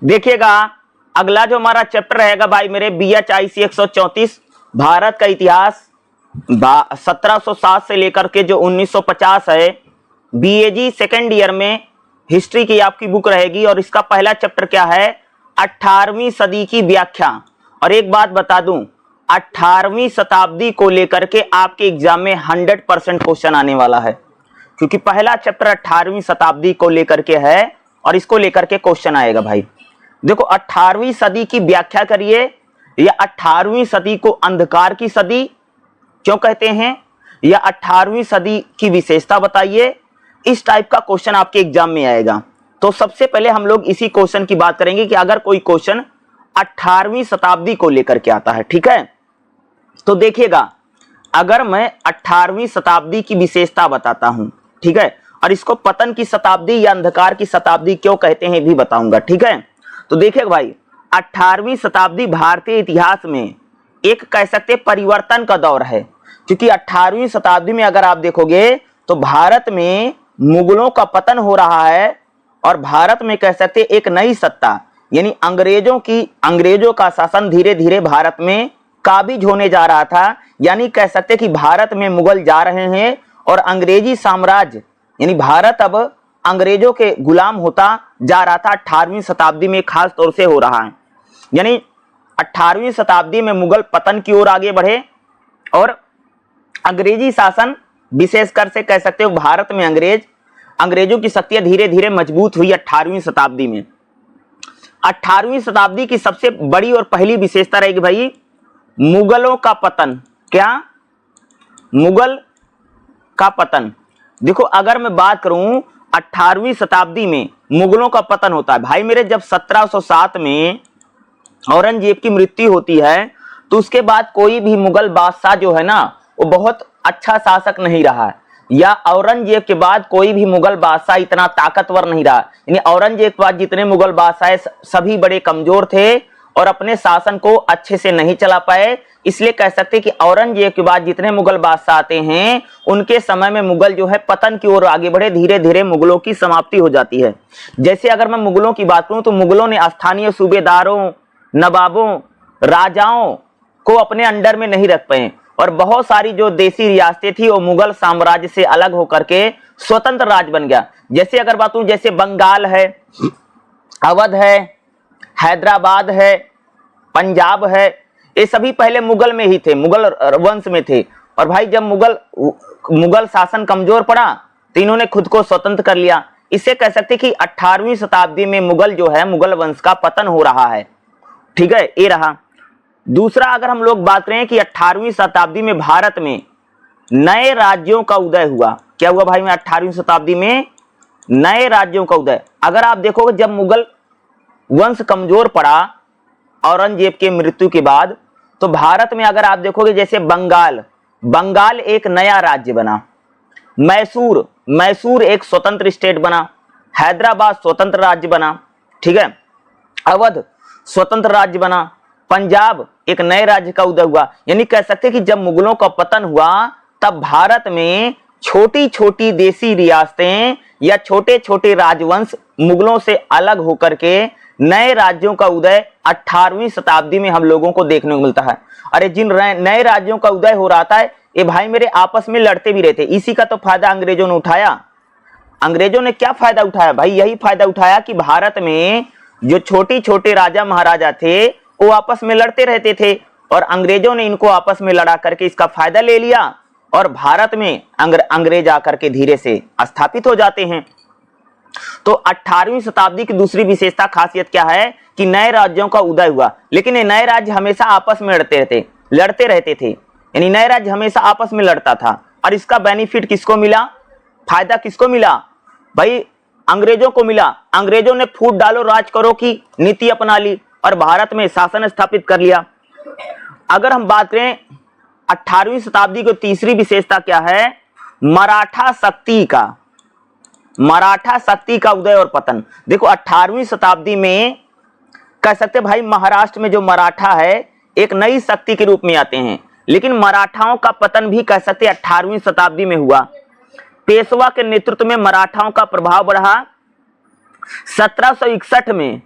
देखिएगा अगला जो हमारा चैप्टर रहेगा भाई मेरे BHIC 134 भारत का इतिहास 1707 से लेकर के जो 1950 है। BAG सेकेंड ईयर में हिस्ट्री की आपकी बुक रहेगी और इसका पहला चैप्टर क्या है, 18वीं सदी की व्याख्या। और एक बात बता दूं, 18वीं शताब्दी को लेकर के आपके एग्जाम में 100% क्वेश्चन आने वाला है, क्योंकि पहला चैप्टर 18वीं शताब्दी को लेकर के है और इसको लेकर के क्वेश्चन आएगा भाई। देखो 18वीं सदी की व्याख्या करिए, या 18वीं सदी को अंधकार की सदी क्यों कहते हैं, या 18वीं सदी की विशेषता बताइए। इस टाइप का क्वेश्चन आपके एग्जाम में आएगा। तो सबसे पहले हम लोग इसी क्वेश्चन की बात करेंगे कि अगर कोई क्वेश्चन 18वीं शताब्दी को लेकर के आता है, ठीक है। तो देखिएगा अगर मैं 18वीं शताब्दी की विशेषता बताता हूं, ठीक है, और इसको पतन की शताब्दी या अंधकार की शताब्दी क्यों कहते हैं भी बताऊंगा, ठीक है। तो देखिए भाई 18वीं शताब्दी भारतीय इतिहास में एक कह सकते परिवर्तन का दौर है, क्योंकि 18वीं शताब्दी में अगर आप देखोगे तो भारत में मुगलों का पतन हो रहा है और भारत में कह सकते एक नई सत्ता यानी अंग्रेजों का शासन धीरे धीरे भारत में काबिज होने जा रहा था। यानी कह सकते कि भारत में मुगल जा रहे हैं और अंग्रेजी साम्राज्य यानी भारत अब अंग्रेजों के गुलाम होता जा रहा था। 18वीं शताब्दी में खास तौर से हो रहा है, यानी 18वीं शताब्दी में मुगल पतन की ओर आगे बढ़े और अंग्रेजी शासन विशेषकर से कह सकते हो भारत में अंग्रेजों की शक्तियां धीरे धीरे मजबूत हुई 18वीं शताब्दी में। 18वीं शताब्दी की सबसे बड़ी और पहली विशेषता रहेगी भाई मुगलों का पतन। क्या? मुगल का पतन। देखो अगर मैं बात करूं 18वीं शताब्दी में मुगलों का पतन होता है भाई मेरे, जब 1707 में औरंगजेब की मृत्यु होती है तो उसके बाद कोई भी मुगल बादशाह जो है ना वो बहुत अच्छा शासक नहीं रहा है, या औरंगजेब के बाद कोई भी मुगल बादशाह इतना ताकतवर नहीं रहा। यानी औरंगजेब के बाद जितने मुगल बादशाह सभी बड़े कमजोर थे और अपने शासन को अच्छे से नहीं चला पाए। इसलिए कह सकते कि औरंगजेब के बाद जितने मुगल बादशाह आते हैं उनके समय में मुगल जो है पतन की ओर आगे बढ़े, धीरे धीरे मुगलों की समाप्ति हो जाती है। जैसे अगर मैं मुगलों की बात करूं तो मुगलों ने स्थानीय सूबेदारों, नवाबों, राजाओं को अपने अंडर में नहीं रख पाए और बहुत सारी जो देसी रियासतें थी वो मुगल साम्राज्य से अलग होकर के स्वतंत्र राज्य बन गया। जैसे अगर बात करूं जैसे बंगाल है, अवध है, हैदराबाद है, पंजाब है, ये सभी पहले मुगल में ही थे, मुगल वंश में थे। और भाई जब मुगल शासन कमजोर पड़ा तो इन्होंने खुद को स्वतंत्र कर लिया। इससे कह सकते कि 18वीं शताब्दी में मुगल जो है मुगल वंश का पतन हो रहा है, ठीक है, ये रहा। दूसरा अगर हम लोग बात करें कि 18वीं शताब्दी में भारत में नए राज्यों का उदय हुआ। क्या हुआ भाई में 18वीं शताब्दी में नए राज्यों का उदय। अगर आप देखोगे जब मुगल वंश कमजोर पड़ा औरंगजेब के मृत्यु के बाद, तो भारत में अगर आप देखोगे जैसे बंगाल एक नया राज्य बना, मैसूर एक स्वतंत्र स्टेट बना, हैदराबाद स्वतंत्र राज्य बना, ठीक है, अवध स्वतंत्र राज्य बना, पंजाब एक नए राज्य का उदय हुआ। यानी कह सकते कि जब मुगलों का पतन हुआ तब भारत में छोटी छोटी देसी रियासतें या छोटे छोटे राजवंश मुगलों से अलग होकर के नए राज्यों का उदय 18वीं शताब्दी में हम लोगों को देखने को मिलता है। अरे जिन नए राज्यों का उदय हो रहा था ये भाई मेरे आपस में लड़ते भी रहते। इसी का तो फायदा अंग्रेजों ने उठाया। अंग्रेजों ने क्या फायदा उठाया भाई? यही फायदा उठाया कि भारत में जो छोटे छोटे राजा महाराजा थे वो आपस में लड़ते रहते थे और अंग्रेजों ने इनको आपस में लड़ा करके इसका फायदा ले लिया और भारत में अंग्रेज आकर के धीरे से स्थापित हो जाते हैं। तो 18वीं शताब्दी की दूसरी विशेषता खासियत क्या है कि नए राज्यों का उदय हुआ, लेकिन ये नए राज्य हमेशा आपस में लड़ते रहते थे। यानी नए राज्य हमेशा आपस में लड़ता था और इसका बेनिफिट किसको मिला, फायदा किसको मिला भाई? अंग्रेजों को मिला। अंग्रेजों ने फूट डालो राज करो की नीति अपना ली और भारत में शासन स्थापित कर लिया। अगर हम बात करें 18वीं शताब्दी की तीसरी विशेषता क्या है, मराठा शक्ति का उदय और पतन। देखो 18वीं शताब्दी में कह सकते भाई महाराष्ट्र में जो मराठा है एक नई शक्ति के रूप में आते हैं, लेकिन मराठाओं का पतन भी कह सकते 18वीं शताब्दी में हुआ। पेशवा के नेतृत्व में मराठाओं का प्रभाव बढ़ा। 1761 में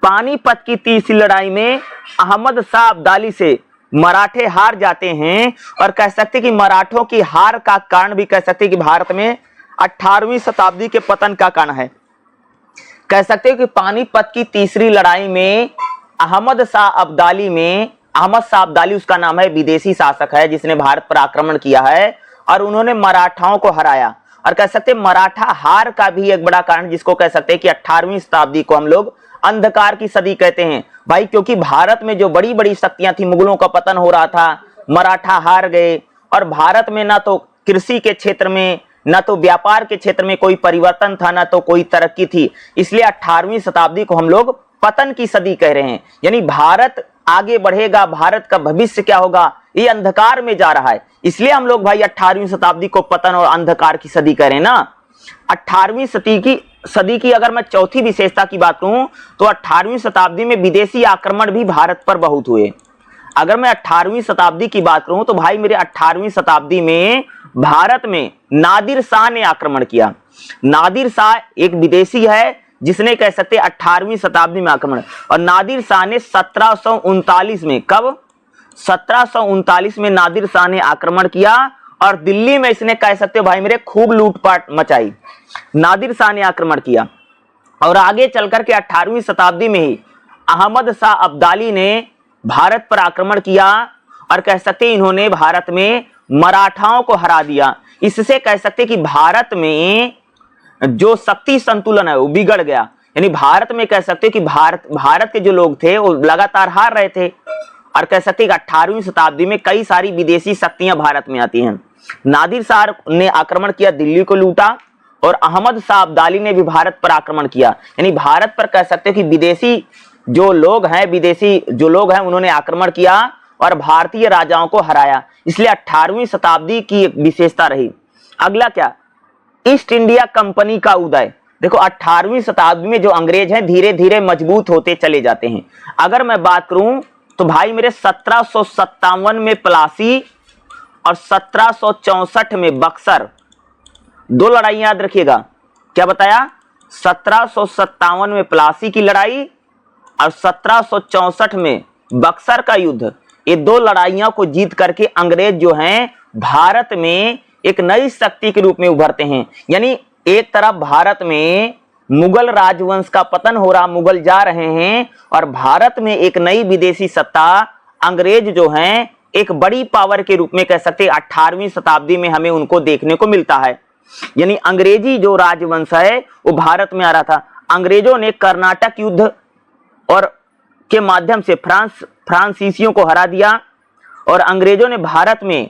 पानीपत की तीसरी लड़ाई में अहमद शाह अब्दाली से मराठे हार जाते हैं, और कह सकते कि मराठों की हार का कारण भी कह सकते कि भारत में 18वीं शताब्दी के पतन का कारण है। कह सकते हो कि पानीपत की तीसरी लड़ाई में अहमद शाह अब्दाली उसका नाम है, विदेशी शासक है जिसने भारत पर आक्रमण किया है और उन्होंने मराठाओं को हराया। और कह सकते हैं मराठा हार का भी एक बड़ा कारण जिसको कह सकते हैं कि 18वीं शताब्दी को हम लोग अंधकार की सदी कहते हैं भाई, क्योंकि भारत में जो बड़ी बड़ी शक्तियां थी, मुगलों का पतन हो रहा था, मराठा हार गए और भारत में ना तो कृषि के क्षेत्र में ना तो व्यापार के क्षेत्र में कोई परिवर्तन था, ना तो कोई तरक्की थी। इसलिए 18वीं शताब्दी को हम लोग पतन की सदी कह रहे हैं, यानी भारत आगे बढ़ेगा, भारत का भविष्य क्या होगा ये अंधकार में जा रहा है। इसलिए हम लोग भाई 18वीं शताब्दी को पतन और अंधकार की सदी कह रहे हैं ना। 18वीं सदी की अगर मैं चौथी विशेषता की बात करूं तो 18वीं शताब्दी में विदेशी आक्रमण भी भारत पर बहुत हुए। अगर मैं 18वीं शताब्दी की बात करूं तो भाई मेरे 18वीं शताब्दी में भारत में नादिर शाह ने आक्रमण किया। नादिर शाह एक विदेशी है जिसने कह सकते 18वीं शताब्दी में आक्रमण, और नादिर शाह ने 1739 में, कब 1739 में नादिर शाह ने आक्रमण किया और दिल्ली में इसने कह सकते भाई मेरे खूब लूटपाट मचाई। नादिर शाह ने आक्रमण किया और आगे चलकर के 18वीं शताब्दी में ही अहमद शाह अब्दाली ने भारत पर आक्रमण किया और कह सकते इन्होंने भारत में मराठाओं को हरा दिया। इससे कह सकते कि भारत में जो शक्ति संतुलन है वो बिगड़ गया, यानी भारत में कह सकते कि भारत के जो लोग थे वो लगातार हार रहे थे। और कह सकते कि 18वीं शताब्दी में कई सारी विदेशी शक्तियां भारत में आती हैं। नादिर शाह ने आक्रमण किया, दिल्ली को लूटा, और अहमद शाह अब्दाली ने भी भारत पर आक्रमण किया, यानी भारत पर कह सकते कि विदेशी जो लोग हैं उन्होंने आक्रमण किया और भारतीय राजाओं को हराया। इसलिए 18वीं शताब्दी की एक विशेषता रही। अगला क्या, ईस्ट इंडिया कंपनी का उदय। देखो 18वीं शताब्दी में जो अंग्रेज हैं धीरे धीरे मजबूत होते चले जाते हैं। अगर मैं बात करूं तो भाई मेरे 1757 में प्लासी और 1764 में बक्सर, दो लड़ाई याद रखिएगा। क्या बताया, 1757 में प्लासी की लड़ाई और 1764 में बक्सर का युद्ध। ये दो लड़ाइयों को जीत करके अंग्रेज जो हैं भारत में एक नई शक्ति के रूप में उभरते हैं। यानी एक तरफ भारत में मुगल राजवंश का पतन हो रहा, मुगल जा रहे हैं, और भारत में एक नई विदेशी सत्ता अंग्रेज जो हैं एक बड़ी पावर के रूप में कह सकते 18वीं शताब्दी में हमें उनको देखने को मिलता है। यानी अंग्रेजी जो राजवंश है वो भारत में आ रहा था। अंग्रेजों ने कर्नाटक युद्ध और के माध्यम से फ्रांसीसियों को हरा दिया और अंग्रेजों ने भारत में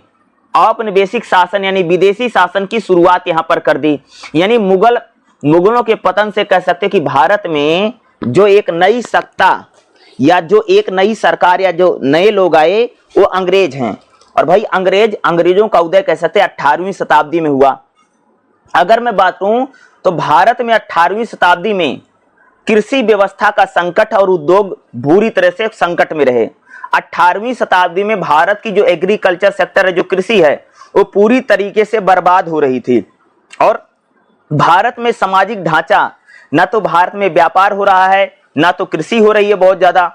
औपनिवेशिक शासन यानी विदेशी शासन की शुरुआत यहां पर कर दी। यानी मुगलों के पतन से कह सकते कि भारत में जो एक नई सत्ता या जो एक नई सरकार या जो नए लोग आए वो अंग्रेज हैं। और भाई अंग्रेजों का उदय कह सकते 18वीं शताब्दी में हुआ। अगर मैं बात करूं तो भारत में 18वीं शताब्दी में कृषि व्यवस्था का संकट और उद्योग बुरी तरह से संकट में रहे। 18वीं शताब्दी में भारत की जो एग्रीकल्चर सेक्टर है, जो कृषि है, वो पूरी तरीके से बर्बाद हो रही थी। और भारत में सामाजिक ढांचा, ना तो भारत में व्यापार हो रहा है, ना तो कृषि हो रही है बहुत ज्यादा,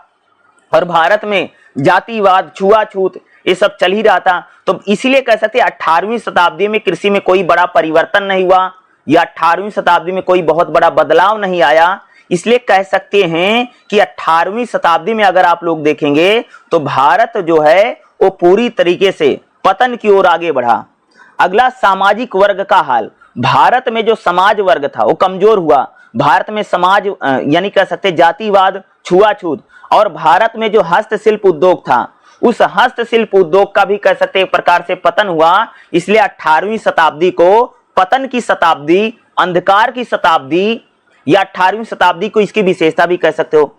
और भारत में जातिवाद, छुआछूत ये सब चल ही रहा था। तो इसीलिए कह सकते 18वीं शताब्दी में कृषि में कोई बड़ा परिवर्तन नहीं हुआ या 18वीं शताब्दी में कोई बहुत बड़ा बदलाव नहीं आया। इसलिए कह सकते हैं कि 18वीं शताब्दी में अगर आप लोग देखेंगे तो भारत जो है वो पूरी तरीके से पतन की ओर आगे बढ़ा। अगला, सामाजिक वर्ग का हाल। भारत में जो समाज वर्ग था वो कमजोर हुआ। भारत में समाज यानी कह सकते जातिवाद, छुआछूत, और भारत में जो हस्तशिल्प उद्योग था उस हस्तशिल्प उद्योग का भी कह सकते एक प्रकार से पतन हुआ। इसलिए 18वीं शताब्दी को पतन की शताब्दी, अंधकार की शताब्दी या 18वीं शताब्दी को इसकी विशेषता भी कह सकते हो।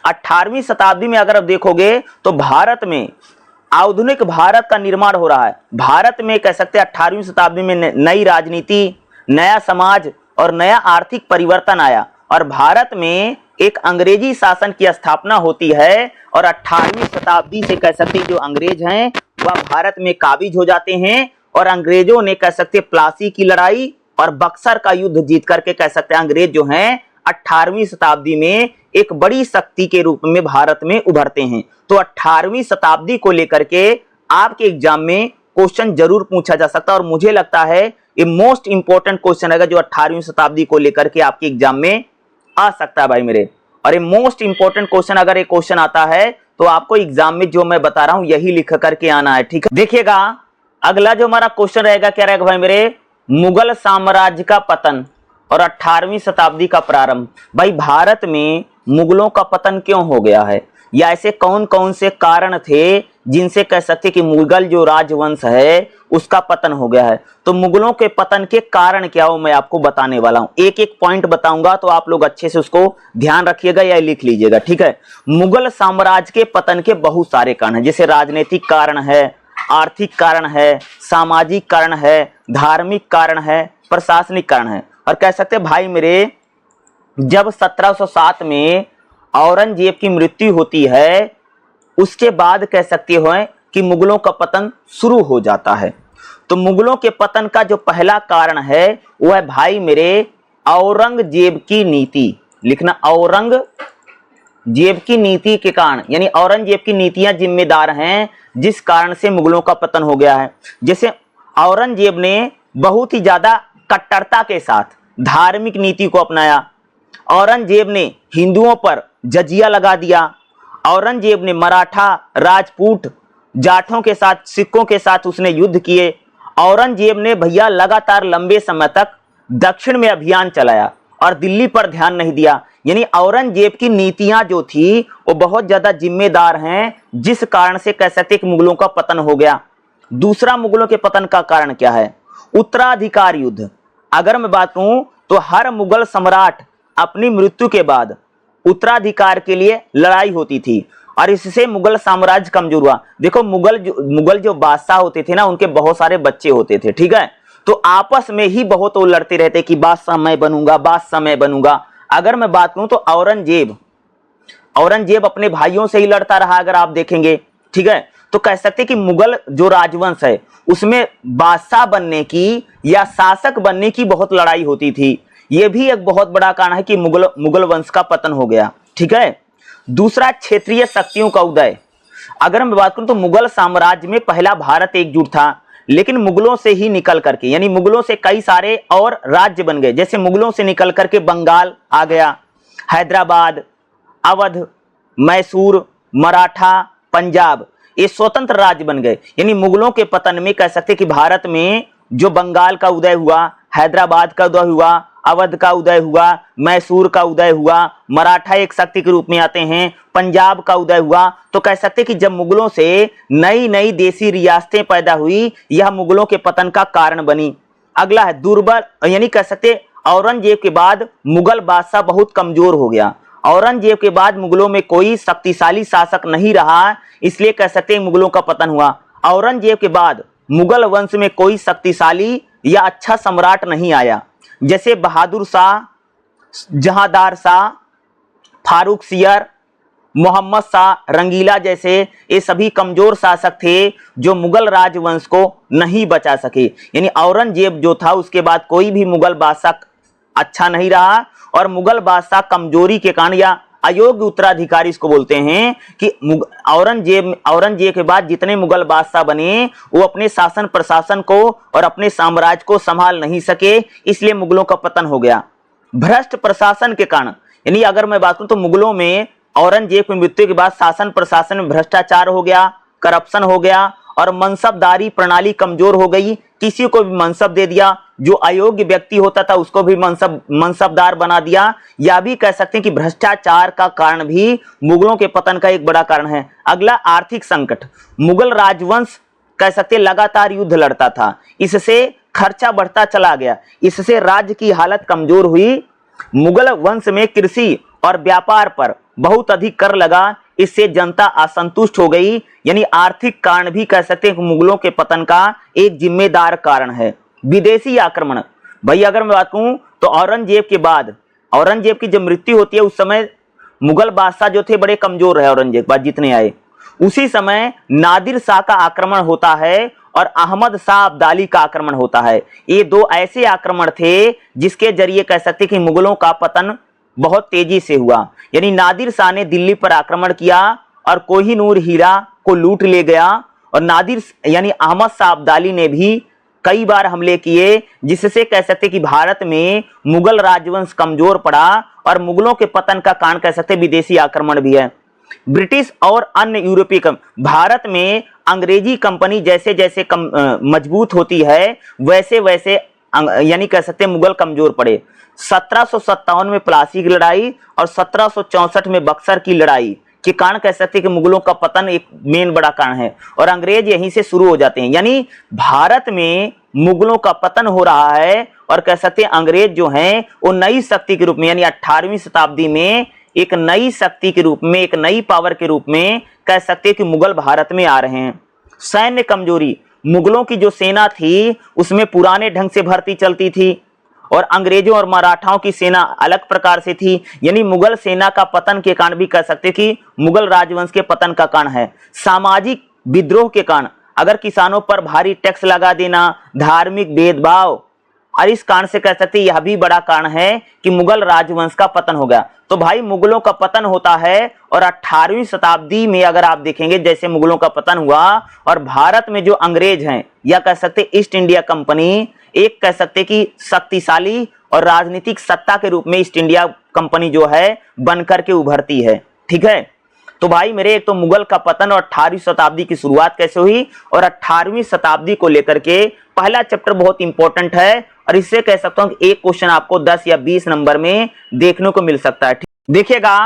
18वीं शताब्दी में अगर आप देखोगे तो भारत में आधुनिक भारत का निर्माण हो रहा है। भारत में कह सकते 18वीं शताब्दी में नई राजनीति, नया समाज और नया आर्थिक परिवर्तन आया और भारत में एक अंग्रेजी शासन की स्थापना होती है। और 18वीं शताब्दी से कह सकते जो अंग्रेज हैं वह भारत में काबिज हो जाते हैं और अंग्रेजों ने कह सकते प्लासी की लड़ाई और बक्सर का युद्ध जीत करके कह सकते हैं अंग्रेज जो हैं 18वीं शताब्दी में एक बड़ी शक्ति के रूप में भारत में उभरते हैं। तो 18वीं शताब्दी को लेकर के आपके एग्जाम में क्वेश्चन जरूर पूछा जा सकता है और मुझे लगता है ये मोस्ट इंपॉर्टेंट क्वेश्चन रहेगा जो 18वीं शताब्दी को लेकर के आपके एग्जाम में आ सकता है भाई मेरे। और ये मोस्ट इंपॉर्टेंट क्वेश्चन, अगर ये क्वेश्चन आता है तो आपको एग्जाम में जो मैं बता रहा हूं यही लिख करके आना है, ठीक है। देखिएगा अगला जो हमारा क्वेश्चन रहेगा क्या रहेगा भाई मेरे, मुगल साम्राज्य का पतन और 18वीं शताब्दी का प्रारंभ। भाई भारत में मुगलों का पतन क्यों हो गया है, या ऐसे कौन कौन से कारण थे जिनसे कह सकते कि मुगल जो राजवंश है उसका पतन हो गया है। तो मुगलों के पतन के कारण क्या हो मैं आपको बताने वाला हूं, एक एक पॉइंट बताऊंगा तो आप लोग अच्छे से उसको ध्यान रखिएगा या लिख लीजिएगा, ठीक है। मुगल साम्राज्य के पतन के बहुत सारे कारण हैं, जैसे राजनीतिक कारण है, आर्थिक कारण है, सामाजिक कारण है, धार्मिक कारण है, प्रशासनिक कारण है। और कह सकते भाई मेरे जब 1707 में औरंगजेब की मृत्यु होती है उसके बाद कह सकते हो कि मुगलों का पतन शुरू हो जाता है। तो मुगलों के पतन का जो पहला कारण है वह है भाई मेरे औरंगजेब की नीति। लिखना औरंगजेब की नीति के कारण, यानी औरंगजेब की नीतियां जिम्मेदार हैं जिस कारण से मुगलों का पतन हो गया है। जैसे औरंगजेब ने बहुत ही ज्यादा कट्टरता के साथ धार्मिक नीति को अपनाया। औरंगजेब ने हिंदुओं पर जजिया लगा दिया। औरंगजेब ने मराठा, राजपूत, जाटों के साथ, सिखों के साथ उसने युद्ध किए। औरंगजेब ने भैया लगातार लंबे समय तक दक्षिण में अभियान चलाया और दिल्ली पर ध्यान नहीं दिया। यानी औरंगजेब की नीतियां जो थी वो बहुत ज्यादा जिम्मेदार हैं जिस कारण से कह सकते कि मुगलों का पतन हो गया। दूसरा मुगलों के पतन का कारण क्या है, उत्तराधिकार युद्ध। अगर मैं बात करूं तो हर मुगल सम्राट अपनी मृत्यु के बाद उत्तराधिकार के लिए लड़ाई होती थी और इससे मुगल साम्राज्य कमजोर हुआ। देखो मुगल जो बादशाह होते थे ना उनके बहुत सारे बच्चे होते थे, ठीक है। तो आपस में ही बहुत वो लड़ते रहते कि बादशाह मैं बनूंगा, बादशाह मैं बनूंगा। अगर मैं बात करूं तो औरंगजेब अपने भाइयों से ही लड़ता रहा, अगर आप देखेंगे, ठीक है। तो कह सकते कि मुगल जो राजवंश है उसमें बादशाह बनने की या शासक बनने की बहुत लड़ाई होती थी। यह भी एक बहुत बड़ा कारण है कि मुगल वंश का पतन हो गया, ठीक है। दूसरा क्षेत्रीय शक्तियों का उदय। अगर मैं बात करूं तो मुगल साम्राज्य में पहला भारत एकजुट था, लेकिन मुगलों से ही निकल करके, यानी मुगलों से कई सारे और राज्य बन गए। जैसे मुगलों से निकल करके बंगाल आ गया, हैदराबाद, अवध, मैसूर, मराठा, पंजाब, ये स्वतंत्र राज्य बन गए। यानी मुगलों के पतन में कह सकते कि भारत में जो बंगाल का उदय हुआ, हैदराबाद का उदय हुआ, अवध का उदय हुआ, मैसूर का उदय हुआ, मराठा एक शक्ति के रूप में आते हैं, पंजाब का उदय हुआ। तो कह सकते कि जब मुगलों से नई नई देसी रियासतें पैदा हुई, यह मुगलों के पतन का कारण बनी। अगला है दुर्बल, यानी कह सकते औरंगजेब के बाद मुगल बादशाह बहुत कमजोर हो गया। औरंगजेब के बाद मुगलों में कोई शक्तिशाली शासक नहीं रहा, इसलिए कह सकते मुगलों का पतन हुआ। औरंगजेब के बाद मुगल वंश में कोई शक्तिशाली या अच्छा सम्राट नहीं आया। जैसे बहादुर शाह, जहांदार शाह, फारूक सियर, मोहम्मद शाह, रंगीला जैसे ये सभी कमजोर शासक थे जो मुगल राजवंश को नहीं बचा सके। यानी औरंगजेब जो था उसके बाद कोई भी मुगल बादशाह अच्छा नहीं रहा और मुगल बादशाह कमजोरी के कारण या अयोग्य उत्तराधिकारी इसको बोलते हैं कि औरंगजेब के बाद जितने मुगल बादशाह बने वो अपने शासन प्रशासन को और अपने साम्राज्य को संभाल नहीं सके, इसलिए मुगलों का पतन हो गया। भ्रष्ट प्रशासन के कारण, यानी अगर मैं बात करूं तो मुगलों में औरंगजेब की मृत्यु के बाद शासन प्रशासन में भ्रष्टाचार हो गया, करप्शन हो गया और मनसबदारी प्रणाली कमजोर हो गई। किसी को भी मनसब दे दिया, जो अयोग्य व्यक्ति होता था उसको भी मनसबदार बना दिया। या भी कह सकते हैं कि भ्रष्टाचार का कारण भी मुगलों के पतन का एक बड़ा कारण है। अगला आर्थिक संकट। मुगल राजवंश कह सकते लगातार युद्ध लड़ता था, इससे खर्चा बढ़ता चला गया, इससे राज्य की हालत कमजोर हुई। मुगल वंश में कृषि और व्यापार पर बहुत अधिक कर लगा, इससे जनता असंतुष्ट हो गई। यानी आर्थिक कारण भी कह सकते हैं मुगलों के पतन का एक जिम्मेदार कारण है। विदेशी आक्रमण। भाई अगर मैं बात कहूं तो औरंगजेब के बाद, औरंगजेब की जब मृत्यु होती है उस समय मुगल बादशाह जो थे बड़े कमजोर रहे, औरंगजेब बाद जितने आए। उसी समय नादिर शाह का आक्रमण होता है और अहमद शाह अब्दाली का आक्रमण होता है। ये दो ऐसे आक्रमण थे जिसके जरिए कह सकते कि मुगलों का पतन बहुत तेजी से हुआ। यानी नादिर शाह ने दिल्ली पर आक्रमण किया और कोहिनूर हीरा को लूट ले गया, और नादिर यानी अहमद शाह अब्दाली ने भी कई बार हमले किए, जिससे कह सकते कि भारत में मुगल राजवंश कमजोर पड़ा और मुगलों के पतन का कारण कह सकते विदेशी आक्रमण भी है। ब्रिटिश और अन्य यूरोपीय भारत में अंग्रेजी कंपनी जैसे जैसे मजबूत होती है वैसे वैसे यानी कह सकते मुगल कमजोर पड़े। 1757 में प्लासी की लड़ाई और 1764 में बक्सर की लड़ाई के कारण कह सकते कि मुगलों का पतन एक मेन बड़ा कारण है, और अंग्रेज यहीं से शुरू हो जाते हैं। यानी भारत में मुगलों का पतन हो रहा है और कह सकते हैं अंग्रेज जो हैं वो नई शक्ति के रूप में यानी 18वीं शताब्दी में एक नई शक्ति के रूप में, एक नई पावर के रूप में कह सकते हैं कि मुगल भारत में आ रहे हैं। सैन्य कमजोरी, मुगलों की जो सेना थी उसमें पुराने ढंग से भर्ती चलती थी और अंग्रेजों और मराठाओं की सेना अलग प्रकार से थी। यानी मुगल सेना का पतन के कारण भी कह सकते कि मुगल राजवंश के पतन का कारण है। सामाजिक विद्रोह के कारण, अगर किसानों पर भारी टैक्स लगा देना, धार्मिक भेदभाव, और इस कारण से कह सकते यह भी बड़ा कारण है कि मुगल राजवंश का पतन हो गया। तो भाई मुगलों का पतन होता है और 18वीं शताब्दी में अगर आप देखेंगे जैसे मुगलों का पतन हुआ और भारत में जो अंग्रेज हैं या कह सकते ईस्ट इंडिया कंपनी एक कह सकते कि शक्तिशाली और राजनीतिक सत्ता के रूप में ईस्ट इंडिया कंपनी जो है बनकर के उभरती है। ठीक है, तो भाई मेरे एक तो मुगल का पतन और 18वीं शताब्दी की शुरुआत कैसे हुई और 18वीं शताब्दी को लेकर के पहला चैप्टर बहुत इंपॉर्टेंट है और इससे कह सकता हूं कि एक क्वेश्चन आपको 10 या 20 नंबर में देखने को मिल सकता है। देखिएगा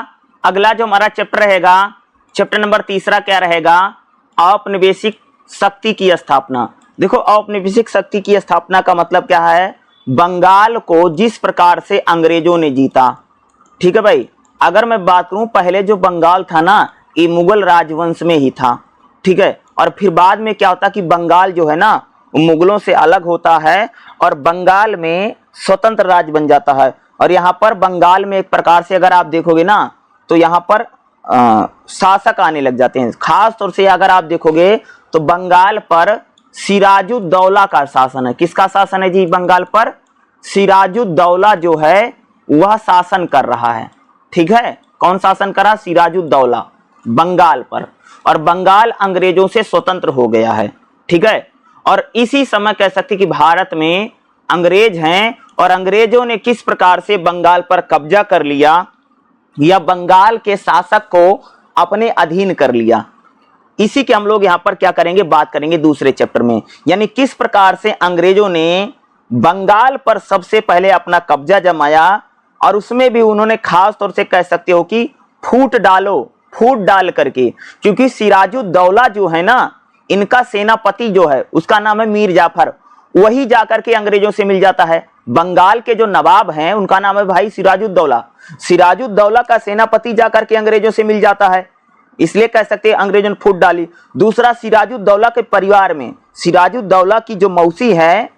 अगला जो हमारा चैप्टर रहेगा, चैप्टर नंबर 3 क्या रहेगा, औपनिवेशिक शक्ति की स्थापना। देखो औपनिवेशिक शक्ति की स्थापना का मतलब क्या है, बंगाल को जिस प्रकार से अंग्रेजों ने जीता। ठीक है भाई, अगर मैं बात करूं पहले जो बंगाल था ना ये मुगल राजवंश में ही था। ठीक है, और फिर बाद में क्या होता कि बंगाल जो है ना मुगलों से अलग होता है और बंगाल में स्वतंत्र राज्य बन जाता है। और यहाँ पर बंगाल में एक प्रकार से अगर आप देखोगे ना तो यहाँ पर शासक आने लग जाते हैं। खास तौर से अगर आप देखोगे तो बंगाल पर सिराजुद्दौला का शासन है। किसका शासन है जी बंगाल पर? सिराजुद्दौला जो है वह शासन कर रहा है। ठीक है, कौन शासन कर रहा? सिराजुद्दौला बंगाल पर, और बंगाल अंग्रेजों से स्वतंत्र हो गया है। ठीक है, और इसी समय कह सकते कि भारत में अंग्रेज हैं और अंग्रेजों ने किस प्रकार से बंगाल पर कब्जा कर लिया या बंगाल के शासक को अपने अधीन कर लिया। इसी के हम लोग यहाँ पर क्या करेंगे, बात करेंगे दूसरे चैप्टर में। यानी किस प्रकार से अंग्रेजों ने बंगाल पर सबसे पहले अपना कब्जा जमाया और उसमें भी उन्होंने खास तौर से कह सकते हो कि फूट डाल करके, क्योंकि सिराजुद्दौला जो है ना इनका सेनापति जो है उसका नाम है मीर जाफर, वही जाकर के अंग्रेजों से मिल जाता है। बंगाल के जो नवाब हैं उनका नाम है भाई सिराजुद्दौला। सिराजुद्दौला का सेनापति जाकर के अंग्रेजों से मिल जाता है, इसलिए कह सकते हैं अंग्रेजों ने फूट डाली। दूसरा, सिराजुद्दौला के परिवार में सिराजुद्दौला की जो मौसी है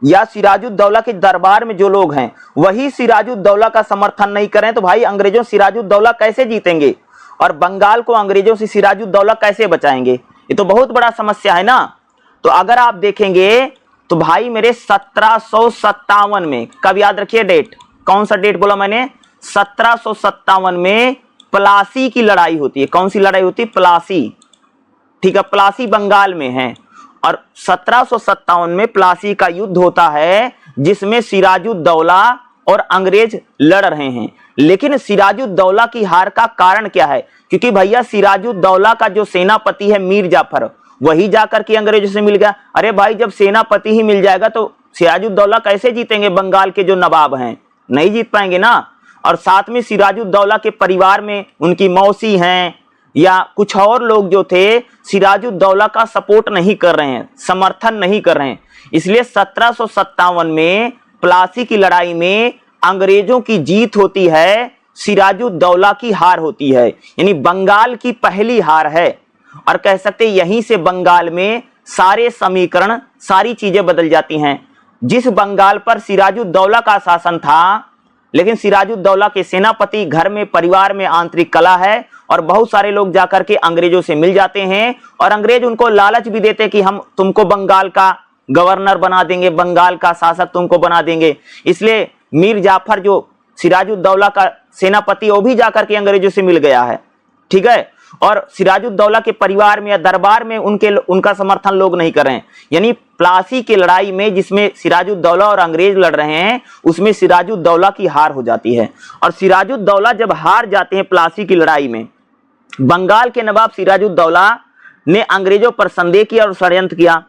या सिराजुद्दौला के दरबार में जो लोग हैं वही सिराजुद्दौला का समर्थन नहीं करें तो भाई अंग्रेजों सिराजुद्दौला कैसे जीतेंगे और बंगाल को अंग्रेजों से सिराजुद्दौला कैसे बचाएंगे? ये तो बहुत बड़ा समस्या है ना। तो अगर आप देखेंगे तो भाई मेरे 1757 में, कब याद रखिए डेट, कौन सा डेट बोला मैंने, 1757 में प्लासी की लड़ाई होती है। कौन सी लड़ाई होती है? प्लासी। ठीक है, प्लासी बंगाल में है और 1757 में प्लासी का युद्ध होता है जिसमें सिराजुद्दौला और अंग्रेज लड़ रहे हैं। लेकिन सिराजुद्दौला की हार का कारण क्या है? क्योंकि भैया सिराजुद्दौला का जो सेनापति है मीर जाफर वही जाकर के अंग्रेजों से मिल गया। अरे भाई जब सेनापति ही मिल जाएगा तो सिराजुद्दौला कैसे जीतेंगे? बंगाल के जो नवाब हैं नहीं जीत पाएंगे ना। और साथ में सिराजुद्दौला के परिवार में उनकी मौसी हैं या कुछ और लोग जो थे सिराजुद्दौला का सपोर्ट नहीं कर रहे हैं, समर्थन नहीं कर रहे हैं। इसलिए 1757 में प्लासी की लड़ाई में अंग्रेजों की जीत होती है, सिराजुद्दौला की हार होती है। यानी बंगाल की पहली हार है और कह सकते यहीं से बंगाल में सारे समीकरण, सारी चीजें बदल जाती हैं। जिस बंगाल पर सिराजुद्दौला का शासन था लेकिन सिराजुद्दौला के सेनापति घर में परिवार में आंतरिक कला है और बहुत सारे लोग जाकर के अंग्रेजों से मिल जाते हैं और अंग्रेज उनको लालच भी देते कि हम तुमको बंगाल का गवर्नर बना देंगे, बंगाल का शासक तुमको बना देंगे। इसलिए मीर जाफर जो सिराजुद्दौला का सेनापति वो भी जाकर के अंग्रेजों से मिल गया है, ठीक है। और सिराजुद्दौला के परिवार में या दरबार में उनका समर्थन लोग नहीं कर रहे हैं। यानी प्लासी की लड़ाई में जिसमें सिराजुद्दौला और अंग्रेज लड़ रहे हैं, उसमें सिराजुद्दौला की हार हो जाती है। और सिराजुद्दौला जब हार जाते हैं प्लासी की लड़ाई में, बंगाल के नवाब सिराजुद्दौला ने अंग्रेजों पर संदेह किया और षड्यंत्र किया।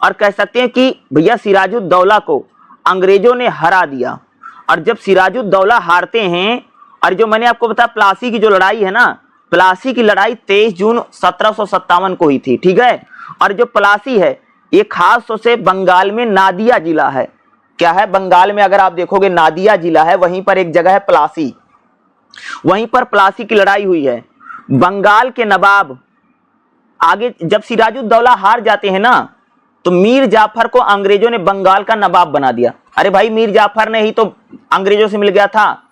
और कह सकते हैं कि भैया सिराजुद्दौला को अंग्रेजों ने हरा दिया। और जब सिराजुद्दौला हारते हैं, और जो मैंने आपको बताया प्लासी की जो लड़ाई है ना, प्लासी की लड़ाई 23 जून 1757 को हुई थी, ठीक है। और जो प्लासी है ये खास तौर से बंगाल में नादिया जिला है। क्या है? बंगाल में अगर आप देखोगे नादिया जिला है, वहीं पर एक जगह है प्लासी, वहीं पर प्लासी की लड़ाई हुई है। बंगाल के नवाब आगे जब सिराजुद्दौला हार जाते हैं ना, तो मीर जाफर को अंग्रेजों ने बंगाल का नवाब बना दिया। अरे भाई, मीर जाफर ने ही तो अंग्रेजों से मिल गया था,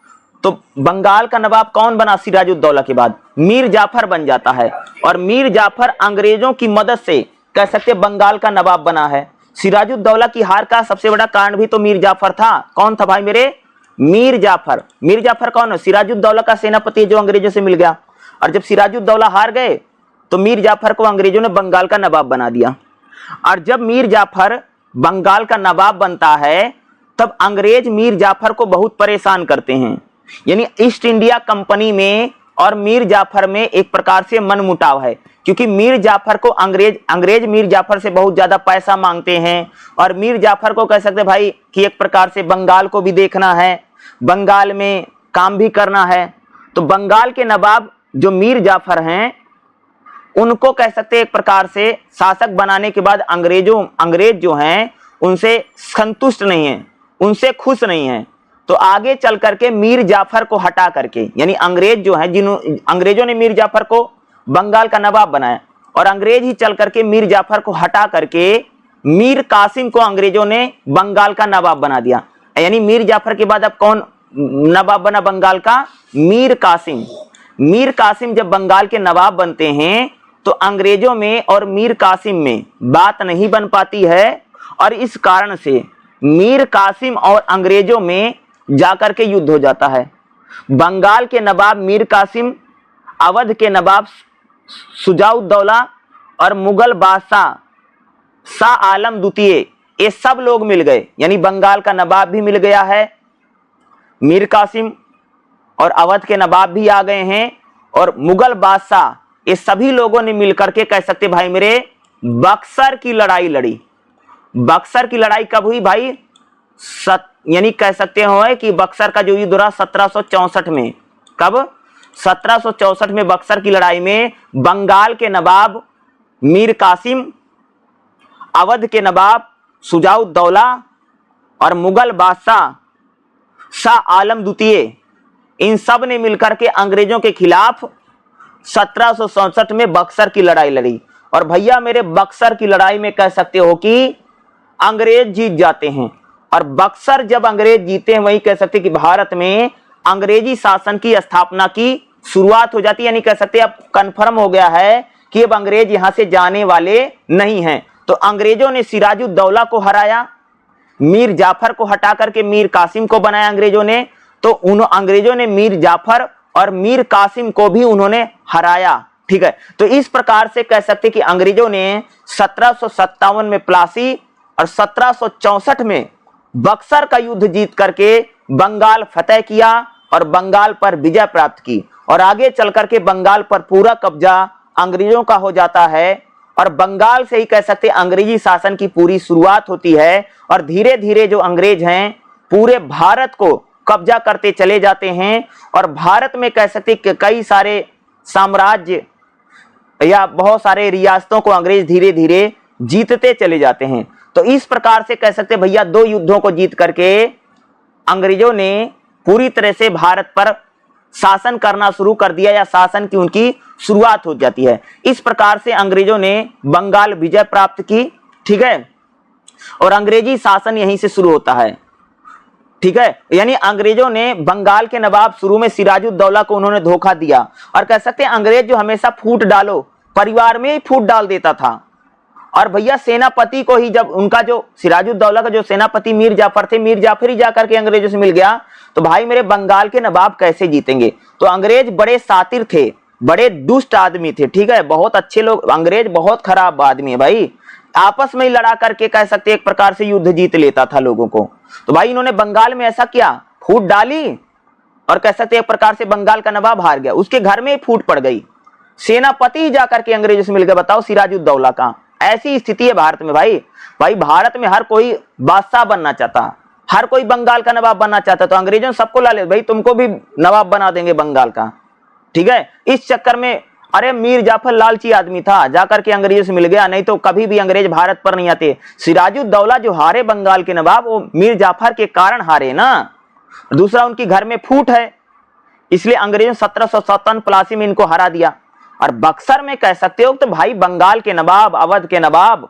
तो बंगाल का नवाब कौन बना सिराजुद्दौला के बाद? मीर जाफर बन जाता है। और मीर जाफर अंग्रेजों की मदद से कह सकते बंगाल का नवाब बना है। सिराजुद्दौला की हार का सबसे बड़ा कारण भी तो मीर जाफर था। कौन था भाई मेरे? मीर जाफर। मीर जाफर कौन है? सिराजुद्दौला का सेनापति जो अंग्रेजों से मिल गया। और जब सिराजुद्दौला हार गए तो मीर जाफर को अंग्रेजों ने बंगाल का नवाब बना दिया। और जब मीर जाफर बंगाल का नवाब बनता है, तब अंग्रेज मीर जाफर को बहुत परेशान करते हैं। यानी ईस्ट इंडिया कंपनी में और मीर जाफर में एक प्रकार से मनमुटाव है, क्योंकि मीर जाफर को अंग्रेज मीर जाफर से बहुत ज्यादा पैसा मांगते हैं। और मीर जाफर को कह सकते भाई कि एक प्रकार से बंगाल को भी देखना है, बंगाल में काम भी करना है। तो बंगाल के नवाब जो मीर जाफर हैं, उनको कह सकते एक प्रकार से शासक बनाने के बाद अंग्रेज जो हैं उनसे संतुष्ट नहीं है, उनसे खुश नहीं है। तो आगे चल करके मीर जाफर को हटा करके, यानी अंग्रेज जो है अंग्रेजों ने मीर जाफर को बंगाल का नवाब बनाया, और अंग्रेज ही चल करके मीर जाफर को हटा करके मीर कासिम को अंग्रेजों ने बंगाल का नवाब बना दिया। यानी मीर जाफर के बाद अब कौन नवाब बना बंगाल का? मीर कासिम। मीर कासिम जब बंगाल के नवाब बनते हैं तो अंग्रेजों में और मीर कासिम में बात नहीं बन पाती है, और इस कारण से मीर कासिम और अंग्रेजों में जाकर के युद्ध हो जाता है। बंगाल के नवाब मीर कासिम, अवध के नवाब शुजाउद्दौला और मुगल बादशाह शाह आलम द्वितीय, ये सब लोग मिल गए। यानी बंगाल का नवाब भी मिल गया है, मीर कासिम और अवध के नवाब भी आ गए हैं, और मुगल बादशाह, ये सभी लोगों ने मिलकर के कह सकते भाई मेरे बक्सर की लड़ाई लड़ी। बक्सर की लड़ाई कब हुई भाई? यानी कह सकते हो कि बक्सर का जो युद्ध रहा 1764 में। कब? 1764 में बक्सर की लड़ाई में बंगाल के नवाब मीर कासिम, अवध के नवाब शुजाउद्दौला और मुगल बादशाह शाह आलम द्वितीय, इन सब ने मिलकर के अंग्रेजों के खिलाफ 1764 में बक्सर की लड़ाई लड़ी। और भैया मेरे बक्सर की लड़ाई में कह सकते हो कि अंग्रेज जीत जाते हैं। और बक्सर जब अंग्रेज जीते हैं, वही कह सकते कि भारत में अंग्रेजी शासन की स्थापना की शुरुआत हो जाती है। यानी कह सकते अब कंफर्म हो गया है कि अब अंग्रेज यहां से जाने वाले नहीं हैं। तो अंग्रेजों ने सिराजुद्दौला को हराया, मीर जाफर को हटा करके मीर कासिम को बनाया अंग्रेजों ने। तो अंग्रेजों ने मीर जाफर और मीर कासिम को भी उन्होंने हराया, ठीक है। तो इस प्रकार से कह सकते कि अंग्रेजों ने 1757 में प्लासी और 1764 में बक्सर का युद्ध जीत करके बंगाल फतेह किया और बंगाल पर विजय प्राप्त की। और आगे चल करके बंगाल पर पूरा कब्जा अंग्रेजों का हो जाता है, और बंगाल से ही कह सकते अंग्रेजी शासन की पूरी शुरुआत होती है। और धीरे धीरे जो अंग्रेज हैं पूरे भारत को कब्जा करते चले जाते हैं, और भारत में कह सकते कि कई सारे साम्राज्य या बहुत सारे रियासतों को अंग्रेज धीरे धीरे जीतते चले जाते हैं। तो इस प्रकार से कह सकते भैया 2 युद्धों को जीत करके अंग्रेजों ने पूरी तरह से भारत पर शासन करना शुरू कर दिया, या शासन की उनकी शुरुआत हो जाती है। इस प्रकार से अंग्रेजों ने बंगाल विजय प्राप्त की, ठीक है। और अंग्रेजी शासन यहीं से शुरू होता है, ठीक है। यानी अंग्रेजों ने बंगाल के नवाब शुरू में सिराजुद्दौला को उन्होंने धोखा दिया। और कह सकते हैं अंग्रेज जो हमेशा फूट डालो, परिवार में ही फूट डाल देता था। और भैया सेनापति को ही, जब उनका जो सिराजुद्दौला का जो सेनापति मीर जाफर थे, मीर जाफर ही जाकर के अंग्रेजों से मिल गया, तो भाई मेरे बंगाल के नवाब कैसे जीतेंगे? तो अंग्रेज बड़े शातिर थे, बड़े दुष्ट आदमी थे, ठीक है, बहुत अच्छे लोग, अंग्रेज बहुत खराब आदमी है भाई, आपस में ही लड़ा करके कह सकते एक प्रकार से युद्ध जीत लेता था लोगों को। तो भाई इन्होंने बंगाल में ऐसा किया, फूट डाली और कह सकते एक प्रकार से बंगाल का नवाब हार गया, उसके घर में ही फूट पड़ गई, सेनापति ही जाकर के अंग्रेजों से मिल गया। बताओ सिराजुद्दौला का। ऐसी स्थिति है भारत में भाई। भाई भारत में हर कोई बादशाह बनना चाहता, हर कोई बंगाल का नवाब बनना चाहता, तो अंग्रेजों सबको ला ले भाई, तुमको भी नवाब बना देंगे बंगाल का, ठीक है। इस चक्कर में अरे मीर जाफर लालची आदमी था, जाकर के अंग्रेजों से मिल गया, नहीं तो कभी भी अंग्रेज भारत पर नहीं आते। सिराजुद्दौला जो हारे बंगाल के नवाब, वो मीर जाफर के कारण हारे ना। दूसरा उनकी घर में फूट है, इसलिए अंग्रेजों 1757 प्लासी में इनको हरा दिया। और बक्सर में कह सकते हो तो भाई बंगाल के नवाब, अवध के नवाब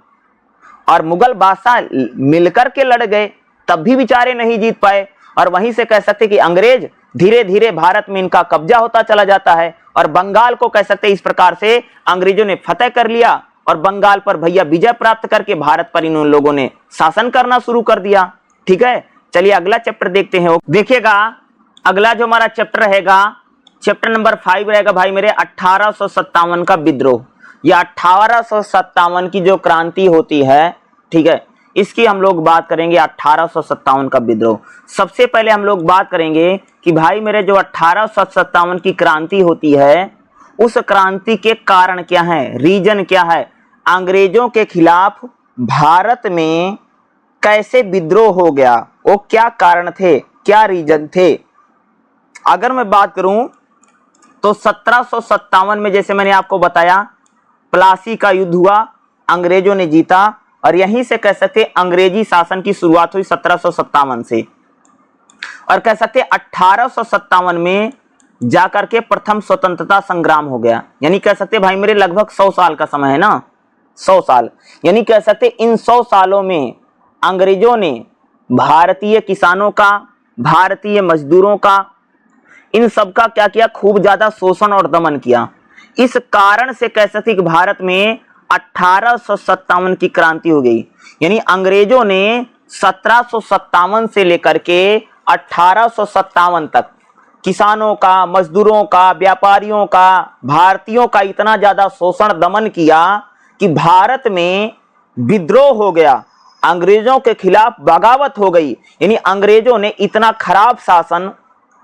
और मुगल बादशाह मिलकर के लड़ गए, तब भी बेचारे नहीं जीत पाए। और वहीं से कह सकते कि अंग्रेज धीरे धीरे भारत में इनका कब्जा होता चला जाता है और बंगाल को कह सकते इस प्रकार से अंग्रेजों ने फतेह कर लिया और बंगाल पर भैया विजय प्राप्त करके भारत पर इन लोगों ने शासन करना शुरू कर दिया, ठीक है। चलिए अगला चैप्टर देखते हैं। देखिएगा अगला जो हमारा चैप्टर रहेगा, चैप्टर नंबर 5 रहेगा भाई मेरे 1857 का विद्रोह। या 1857 की जो क्रांति होती है, ठीक है, इसकी हम लोग बात करेंगे। 1857 का विद्रोह, सबसे पहले हम लोग बात करेंगे कि भाई मेरे जो 1857 की क्रांति होती है, उस क्रांति के कारण क्या है, रीजन क्या है, अंग्रेजों के खिलाफ भारत में कैसे विद्रोह हो गया, वो क्या कारण थे, क्या रीजन थे। अगर मैं बात करूं तो 1757 में जैसे मैंने आपको बताया प्लासी का युद्ध हुआ, अंग्रेजों ने जीता और यहीं से कह सकते अंग्रेजी शासन की शुरुआत हुई 1757 से। और कह सकते 1857 में जाकर के प्रथम स्वतंत्रता संग्राम हो गया। यानी कह सकते भाई मेरे लगभग 100 साल का समय है ना, 100 साल। यानी कह सकते इन 100 सालों में अंग्रेजों ने भारतीय किसानों का, भारतीय मजदूरों का, इन सब का क्या किया, खूब ज्यादा शोषण और दमन किया। इस कारण से कह सकते कि भारत में 1857 की क्रांति हो गई। यानी अंग्रेजों ने 1757 से लेकर के 1857 तक किसानों का, मजदूरों का, व्यापारियों का, भारतीयों का इतना ज्यादा शोषण दमन किया कि भारत में विद्रोह हो गया, अंग्रेजों के खिलाफ बगावत हो गई। यानी अंग्रेजों ने इतना खराब शासन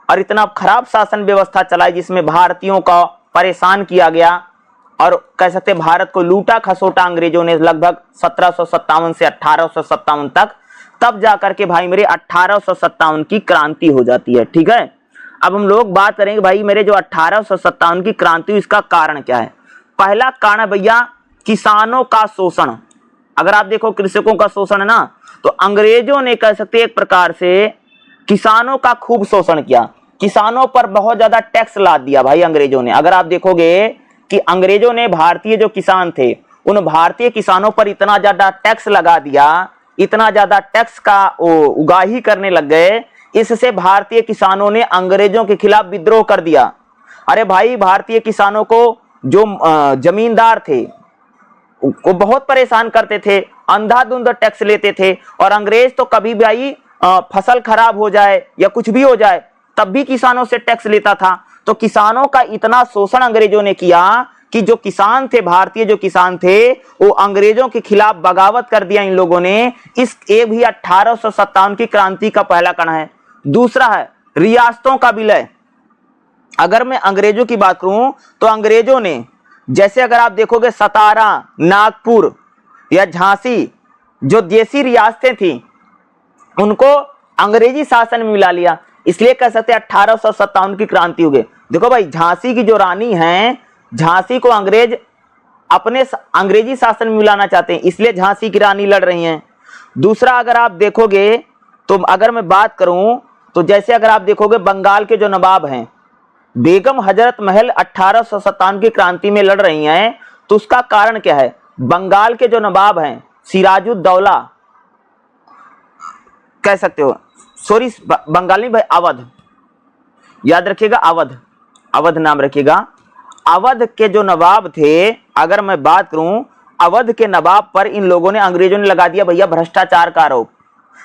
और इतना खराब शासन व्यवस्था चलाई जिसमें भारतीयों को परेशान किया गया और कह सकते भारत को लूटा खसोटा अंग्रेजों ने लगभग 1757 से 1857 तक। तब जाकर के भाई मेरे 1857 की क्रांति हो जाती है, ठीक है। अब हम लोग बात करेंगे भाई मेरे जो 1857 की क्रांति हुई, इसका कारण क्या है। पहला कारण भैया किसानों का शोषण। अगर आप देखो कृषकों का शोषण है ना, तो अंग्रेजों ने कह सकते एक प्रकार से किसानों का खूब शोषण किया, किसानों पर बहुत ज्यादा टैक्स लाद दिया भाई अंग्रेजों ने। अगर आप देखोगे कि अंग्रेजों ने भारतीय जो किसान थे उन भारतीय किसानों पर इतना ज्यादा टैक्स लगा दिया, इतना ज्यादा टैक्स का उगाही करने लग गए, इससे भारतीय किसानों ने अंग्रेजों के खिलाफ विद्रोह कर दिया। अरे भाई भारतीय किसानों को जो जमींदार थे वो बहुत परेशान करते थे, अंधाधुंध टैक्स लेते थे और अंग्रेज तो कभी भी आई फसल खराब हो जाए या कुछ भी हो जाए तब भी किसानों से टैक्स लेता था। तो किसानों का इतना शोषण अंग्रेजों ने किया कि जो किसान थे, भारतीय जो किसान थे, वो अंग्रेजों के खिलाफ बगावत कर दिया इन लोगों ने। इस ये भी 1857 की क्रांति का पहला कारण है। दूसरा है रियासतों का विलय। अगर मैं अंग्रेजों की बात करूं तो अंग्रेजों ने जैसे अगर आप देखोगे सतारा, नागपुर या झांसी जो देसी रियासतें थी उनको अंग्रेजी शासन में मिला लिया, इसलिए कह सकते 1857 की क्रांति हो गई। देखो भाई झांसी की जो रानी हैं, झांसी को अंग्रेज अपने अंग्रेजी शासन में मिलाना चाहते हैं, इसलिए झांसी की रानी लड़ रही हैं। दूसरा अगर आप देखोगे तो अगर मैं बात करूं तो जैसे अगर आप देखोगे बंगाल के जो नवाब हैं, बेगम हजरत महल 1857 की क्रांति में लड़ रही हैं, तो उसका कारण क्या है। बंगाल के जो नवाब हैं सिराजुद्दौला कह सकते हो, सॉरी बंगाली भाई अवध, याद रखिएगा अवध, अवध नाम रखिएगा। अवध के जो नवाब थे, अगर मैं बात करूं अवध के नवाब पर इन लोगों ने, अंग्रेजों ने लगा दिया भैया भ्रष्टाचार का आरोप।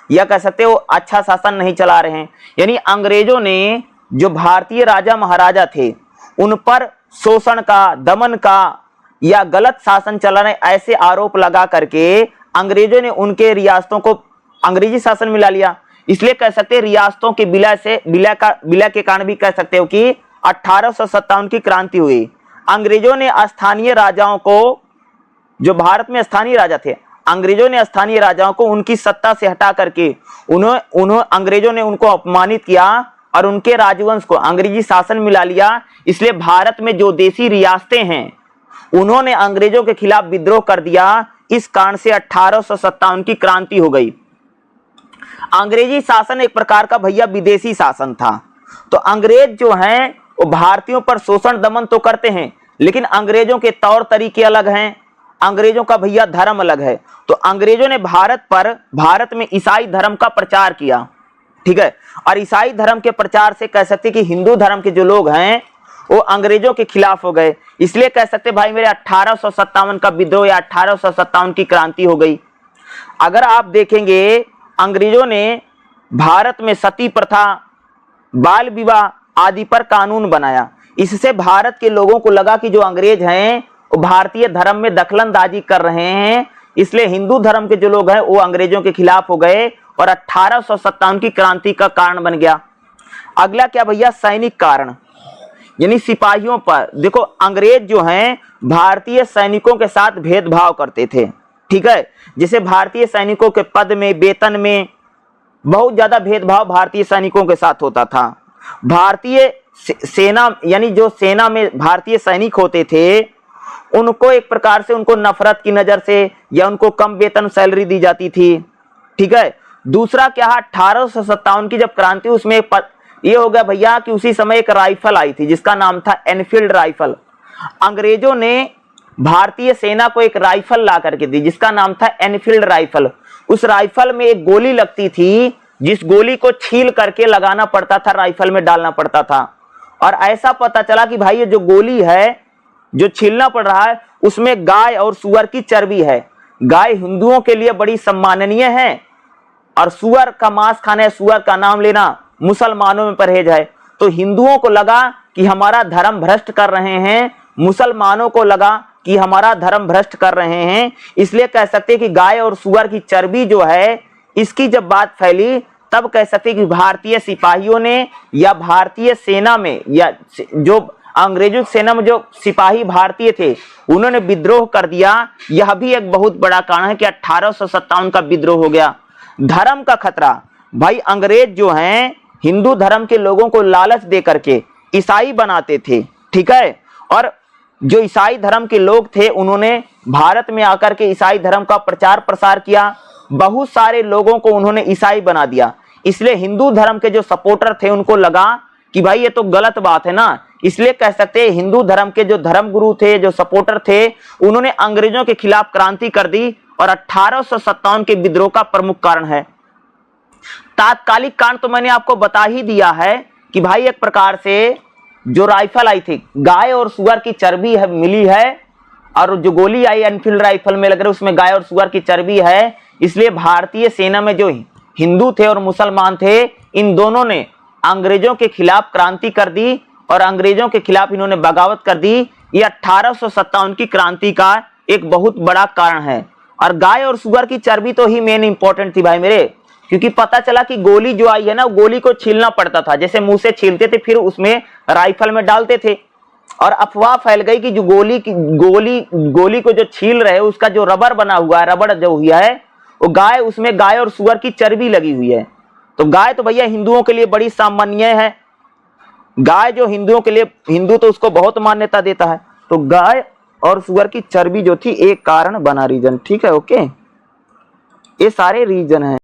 या कह सकते हो अच्छा शासन नहीं चला रहे हैं। यानी अंग्रेजों ने जो भारतीय राजा महाराजा थे उन पर शोषण का, दमन का या गलत शासन चला रहे ऐसे आरोप लगा करके अंग्रेजों ने उनके रियासतों को अंग्रेजी शासन में ला लिया। इसलिए कह सकते हैं रियासतों के विलय के कारण भी कह सकते हो कि 1857 की क्रांति हुई। अंग्रेजों ने स्थानीय राजाओं को, जो भारत में स्थानीय राजा थे, अंग्रेजों ने स्थानीय राजाओं को उनकी सत्ता से हटा करके अंग्रेजों ने उनको अपमानित किया और उनके राजवंश को अंग्रेजी शासन में ला लिया। इसलिए भारत में जो देसी रियासतें हैं उन्होंने अंग्रेजों के खिलाफ विद्रोह कर दिया। इस कारण से 1857 की क्रांति हो गई। अंग्रेजी शासन एक प्रकार का भैया विदेशी शासन था। तो अंग्रेज जो हैं वो भारतीयों पर शोषण दमन तो करते हैं, लेकिन अंग्रेजों के तौर तरीके अलग हैं, अंग्रेजों का भैया धर्म अलग है। तो अंग्रेजों ने भारत में ईसाई धर्म का प्रचार किया, ठीक है। और ईसाई धर्म के प्रचार से कह सकते कि हिंदू धर्म के जो लोग हैं वो अंग्रेजों के खिलाफ हो गए। इसलिए कह सकते भाई मेरे 1857 का विद्रोह या 1857 की क्रांति हो गई। अगर आप देखेंगे अंग्रेजों ने भारत में सती प्रथा, बाल विवाह आदि पर कानून बनाया। इससे भारत के लोगों को लगा कि जो अंग्रेज हैं वो भारतीय धर्म में दखलंदाजी कर रहे हैं। इसलिए हिंदू धर्म के जो लोग हैं वो अंग्रेजों के खिलाफ हो गए और 1857 की क्रांति का कारण बन गया। अगला क्या भैया, सैनिक कारण, यानी सिपाहियों पर। देखो अंग्रेज जो हैं भारतीय सैनिकों के साथ भेदभाव करते थे, ठीक है। जैसे भारतीय सैनिकों के पद में, वेतन में बहुत ज्यादा भेदभाव भारतीय सैनिकों के साथ होता था। भारतीय सेना यानी जो सेना में भारतीय सैनिक होते थे उनको एक प्रकार से उनको नफरत की नजर से या उनको कम वेतन सैलरी दी जाती थी, ठीक है। दूसरा क्या है, 1857 की जब क्रांति उसमें ये हो गया भैया कि उसी समय एक राइफल आई थी जिसका नाम था एनफील्ड राइफल। अंग्रेजों ने भारतीय सेना को एक राइफल ला करके दी जिसका नाम था एनफील्ड राइफल। उस राइफल में एक गोली लगती थी जिस गोली को छील करके लगाना पड़ता था, राइफल में डालना पड़ता था। और ऐसा पता चला कि भाई ये जो गोली है जो छीलना पड़ रहा है उसमें गाय और सुअर की चर्बी है। गाय हिंदुओं के लिए बड़ी सम्माननीय है और सुअर का मांस खाना, सुअर का नाम लेना मुसलमानों में परहेज है। तो हिंदुओं को लगा कि हमारा धर्म भ्रष्ट कर रहे हैं, मुसलमानों को लगा कि हमारा धर्म भ्रष्ट कर रहे हैं। इसलिए कह सकते हैं कि गाय और सुअर की चर्बी जो है इसकी जब बात फैली तब कह सकते कि भारतीय सिपाहियों ने या भारतीय सेना में या जो अंग्रेजों की सेना में जो सिपाही भारतीय थे उन्होंने विद्रोह कर दिया। यह भी एक बहुत बड़ा कारण है कि 1857 का विद्रोह हो गया। धर्म का खतरा, भाई अंग्रेज जो हैं हिंदू धर्म के लोगों को लालच दे करके ईसाई बनाते थे, ठीक है। और जो ईसाई धर्म के लोग थे उन्होंने भारत में आकर के ईसाई धर्म का प्रचार प्रसार किया। बहुत सारे लोगों को उन्होंने ईसाई बना दिया। इसलिए हिंदू धर्म के जो सपोर्टर थे उनको लगा कि भाई ये तो गलत बात है ना। इसलिए कह सकते हैं हिंदू धर्म के जो धर्म गुरु थे, जो सपोर्टर थे, उन्होंने अंग्रेजों के खिलाफ क्रांति कर दी और 1857 के विद्रोह का प्रमुख कारण है। तात्कालिक कारण तो मैंने आपको बता ही दिया है कि भाई एक प्रकार से जो राइफल आई थी गाय और सुअर की चर्बी है मिली है और जो गोली आई एनफील्ड राइफल में लग रही उसमें गाय और सुअर की चर्बी है। इसलिए भारतीय सेना में जो हिंदू थे और मुसलमान थे इन दोनों ने अंग्रेजों के खिलाफ क्रांति कर दी और अंग्रेजों के खिलाफ इन्होंने बगावत कर दी। ये 1857 की क्रांति का एक बहुत बड़ा कारण है। और गाय और सुअर की चर्बी तो ही मेन इंपॉर्टेंट थी भाई मेरे, क्योंकि पता चला कि गोली जो आई है ना गोली को छीलना पड़ता था, जैसे मुंह से छीलते थे फिर उसमें राइफल में डालते थे। और अफवाह फैल गई कि जो गोली को जो छील रहे उसका जो रबर बना हुआ है, रबड़ जो हुआ है वो गाय, उसमें गाय और सुअर की चर्बी लगी हुई है। तो गाय तो भैया हिंदुओं के लिए बड़ी सामान्य है। गाय जो हिंदुओं के लिए, हिंदू तो उसको बहुत मान्यता देता है। तो गाय और सुअर की चर्बी जो थी एक कारण बना, रीजन, ठीक है। ओके, ये सारे रीजन है।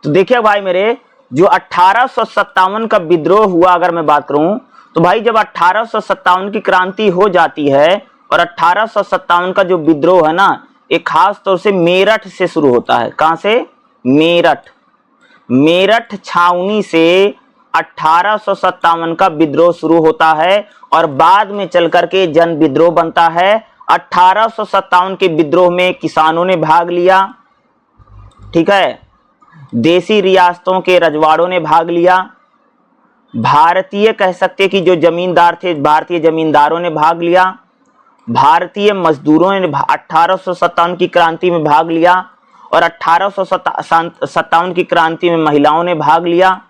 तो देखिए भाई मेरे जो 1857 का विद्रोह हुआ अगर मैं बात करूं तो भाई जब 1857 की क्रांति हो जाती है और 1857 का जो विद्रोह है ना एक खास तौर से मेरठ से शुरू होता है। कहां से? मेरठ छावनी से 1857 का विद्रोह शुरू होता है और बाद में चल करके जन विद्रोह बनता है। 1857 के विद्रोह में किसानों ने भाग लिया, ठीक है। देसी रियासतों के रजवाड़ों ने भाग लिया, भारतीय कह सकते कि जो जमींदार थे भारतीय जमींदारों ने भाग लिया, भारतीय मजदूरों ने 1857 की क्रांति में भाग लिया और 1857 की क्रांति में महिलाओं ने भाग लिया।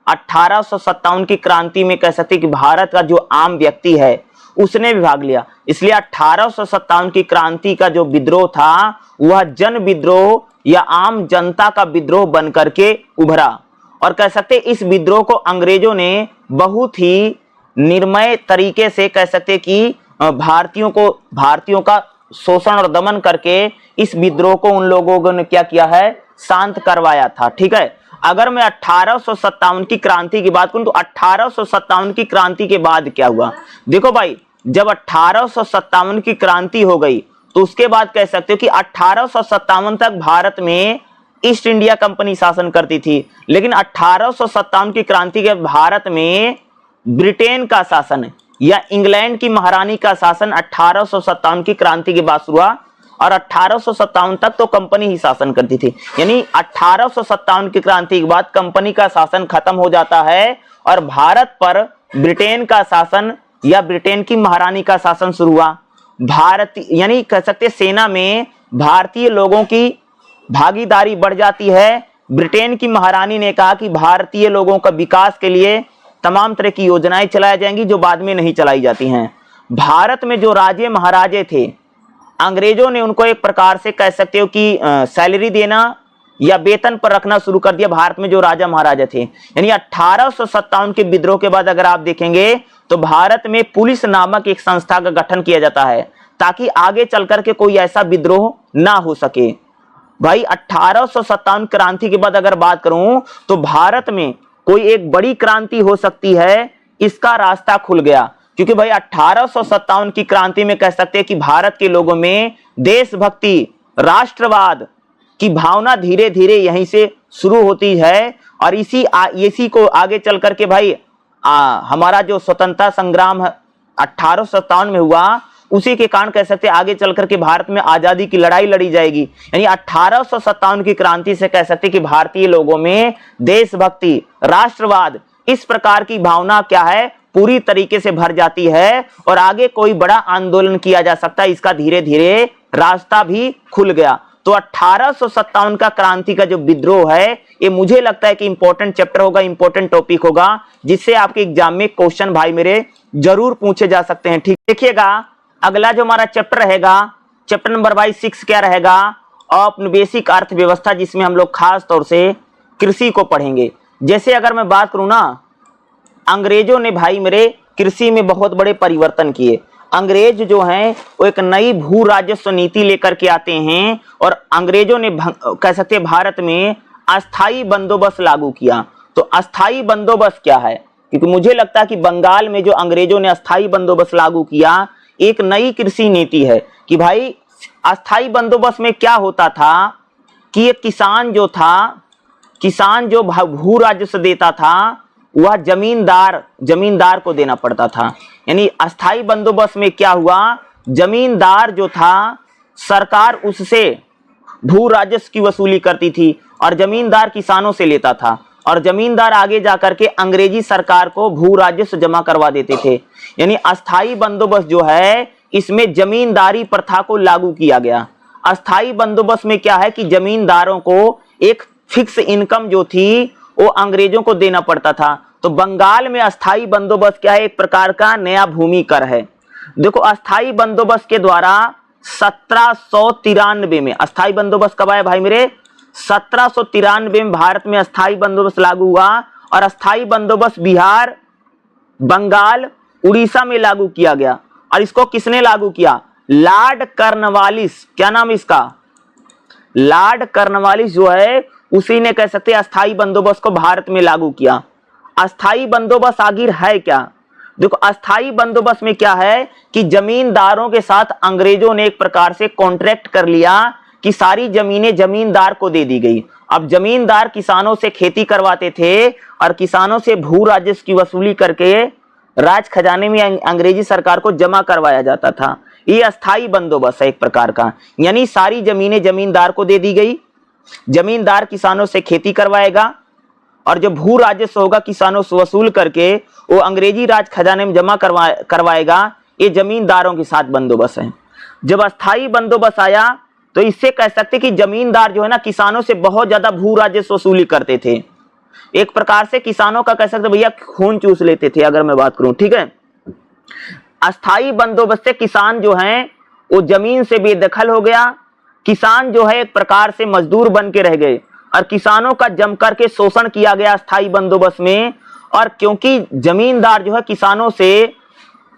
1857 की क्रांति में कह सकते कि भारत का जो आम व्यक्ति है उसने भी भाग लिया। इसलिए 1857 की क्रांति का जो विद्रोह था वह जन विद्रोह या आम जनता का विद्रोह बन करके उभरा और कह सकते इस विद्रोह को अंग्रेजों ने बहुत ही निर्मय तरीके से कह सकते कि भारतीयों का शोषण और दमन करके इस विद्रोह को उन लोगों ने क्या किया है, शांत करवाया था। ठीक है, अगर मैं 1857 की क्रांति की बात करूं तो 1857 की क्रांति के बाद क्या हुआ, देखो भाई, जब 1857 की क्रांति हो गई तो उसके बाद कह सकते हो कि 1857 तक भारत में ईस्ट इंडिया कंपनी शासन करती थी, लेकिन 1857 की क्रांति के भारत में ब्रिटेन का शासन या इंग्लैंड की महारानी का शासन 1857 की क्रांति के बाद शुरू हुआ और 1857 तक तो कंपनी ही शासन करती थी। यानी 1857 की क्रांति के बाद कंपनी का शासन खत्म हो जाता है और भारत पर ब्रिटेन का शासन या ब्रिटेन की महारानी का शासन शुरू हुआ। भारतीय यानी कह सकते सेना में भारतीय लोगों की भागीदारी बढ़ जाती है। ब्रिटेन की महारानी ने कहा कि भारतीय लोगों का विकास के लिए तमाम तरह की योजनाएं चलाई जाएंगी जो बाद में नहीं चलाई जाती हैं। भारत में जो राजे महाराजे थे, अंग्रेजों ने उनको एक प्रकार से कह सकते हो कि सैलरी देना या वेतन पर रखना शुरू कर दिया भारत में जो राजा महाराजा थे। यानी 1857 के विद्रोह के बाद अगर आप देखेंगे तो भारत में पुलिस नामक एक संस्था का गठन किया जाता है ताकि आगे चल करके कोई ऐसा विद्रोह ना हो सके। भाई 1857 क्रांति के बाद अगर बात करूं तो भारत में कोई एक बड़ी क्रांति हो सकती है, इसका रास्ता खुल गया, क्योंकि भाई 1857 की क्रांति में कह सकते हैं कि भारत के लोगों में देशभक्ति, राष्ट्रवाद की भावना धीरे धीरे यहीं से शुरू होती है और इसी को आगे चल करके भाई हमारा जो स्वतंत्रता संग्राम 1857 में हुआ, उसी के कारण कह सकते हैं आगे चल करके भारत में आजादी की लड़ाई लड़ी जाएगी। यानी 1857 की क्रांति से कह सकते हैं कि भारतीय लोगों में देशभक्ति, राष्ट्रवाद, इस प्रकार की भावना क्या है, पूरी तरीके से भर जाती है और आगे कोई बड़ा आंदोलन किया जा सकता है, इसका धीरे धीरे रास्ता भी खुल गया। तो 1857 का क्रांति का जो विद्रोह है, ये मुझे लगता है कि इंपॉर्टेंट चैप्टर होगा, इंपॉर्टेंट टॉपिक होगा, जिससे आपके एग्जाम में क्वेश्चन भाई मेरे जरूर पूछे जा सकते हैं। ठीक, देखिएगा अगला जो हमारा चैप्टर रहेगा, चैप्टर नंबर 6 क्या रहेगा, औपनिवेशिक अर्थव्यवस्था, जिसमें हम लोग खास तौर से कृषि को पढ़ेंगे। जैसे अगर मैं बात करूं ना, अंग्रेजों ने भाई मेरे कृषि में बहुत बड़े परिवर्तन किए। अंग्रेज जो हैं वो एक नई भू राजस्व नीति लेकर के आते हैं और अंग्रेजों ने कह सकते हैं भारत में अस्थाई बंदोबस्त लागू किया। तो अस्थाई बंदोबस्त क्या है, क्योंकि मुझे लगता है कि बंगाल में जो अंग्रेजों ने अस्थाई बंदोबस्त लागू किया, एक नई कृषि नीति है कि भाई अस्थाई बंदोबस्त में क्या होता था कि एक किसान जो भू राजस्व देता था वह जमींदार को देना पड़ता था। यानी अस्थाई बंदोबस्त में क्या हुआ, जमींदार जो था सरकार उससे भू राजस्व की वसूली करती थी और जमींदार किसानों से लेता था और जमींदार आगे जाकर के अंग्रेजी सरकार को भू राजस्व जमा करवा देते थे। यानी अस्थाई बंदोबस्त जो है, इसमें जमींदारी प्रथा को लागू किया गया। अस्थाई बंदोबस्त में क्या है कि जमींदारों को एक फिक्स इनकम जो थी वो अंग्रेजों को देना पड़ता था। तो बंगाल में अस्थाई बंदोबस्त क्या है, एक प्रकार का नया भूमि कर है। देखो अस्थाई बंदोबस्त के द्वारा 1793 में, अस्थाई बंदोबस्त कब आया भाई मेरे, 1793 में भारत में अस्थाई बंदोबस्त लागू हुआ और अस्थाई बंदोबस्त बिहार, बंगाल, उड़ीसा में लागू किया गया। और इसको किसने लागू किया, लॉर्ड कॉर्नवालिस, क्या नाम इसका, लॉर्ड कॉर्नवालिस जो है उसी ने कह सकते हैं अस्थाई बंदोबस्त को भारत में लागू किया। अस्थाई बंदोबस्त आखिर है क्या, देखो अस्थाई बंदोबस्त में क्या है कि जमींदारों के साथ अंग्रेजों ने एक प्रकार से कॉन्ट्रैक्ट कर लिया कि सारी जमीनें जमींदार को दे दी गई। अब जमींदार किसानों से खेती करवाते थे और किसानों से भू राजस्व की वसूली करके राज खजाने में अंग्रेजी सरकार को जमा करवाया जाता था। ये अस्थाई बंदोबस्त है एक प्रकार का, यानी सारी जमीनें जमींदार को दे दी गई जमींदार किसानों से खेती करवाएगा और जो भू राजस्व होगा किसानों से वसूल करके वो अंग्रेजी राज खजाने में जमा करवाएगा। ये जमींदारों के साथ बंदोबस्त है। जब अस्थाई बंदोबस्त आया तो इससे कह सकते कि जमींदार जो है ना किसानों से बहुत ज्यादा भू राजस्व वसूली करते थे। एक प्रकार से किसानों का कह सकते भैया खून चूस लेते थे, अगर मैं बात करूं। ठीक है, अस्थाई बंदोबस्त से किसान जो हैं वो जमीन से बेदखल हो गया। किसान जो है एक प्रकार से मजदूर बन के रह गए और किसानों का जम करके शोषण किया गया अस्थाई बंदोबस्त में। और क्योंकि जमींदार जो है किसानों से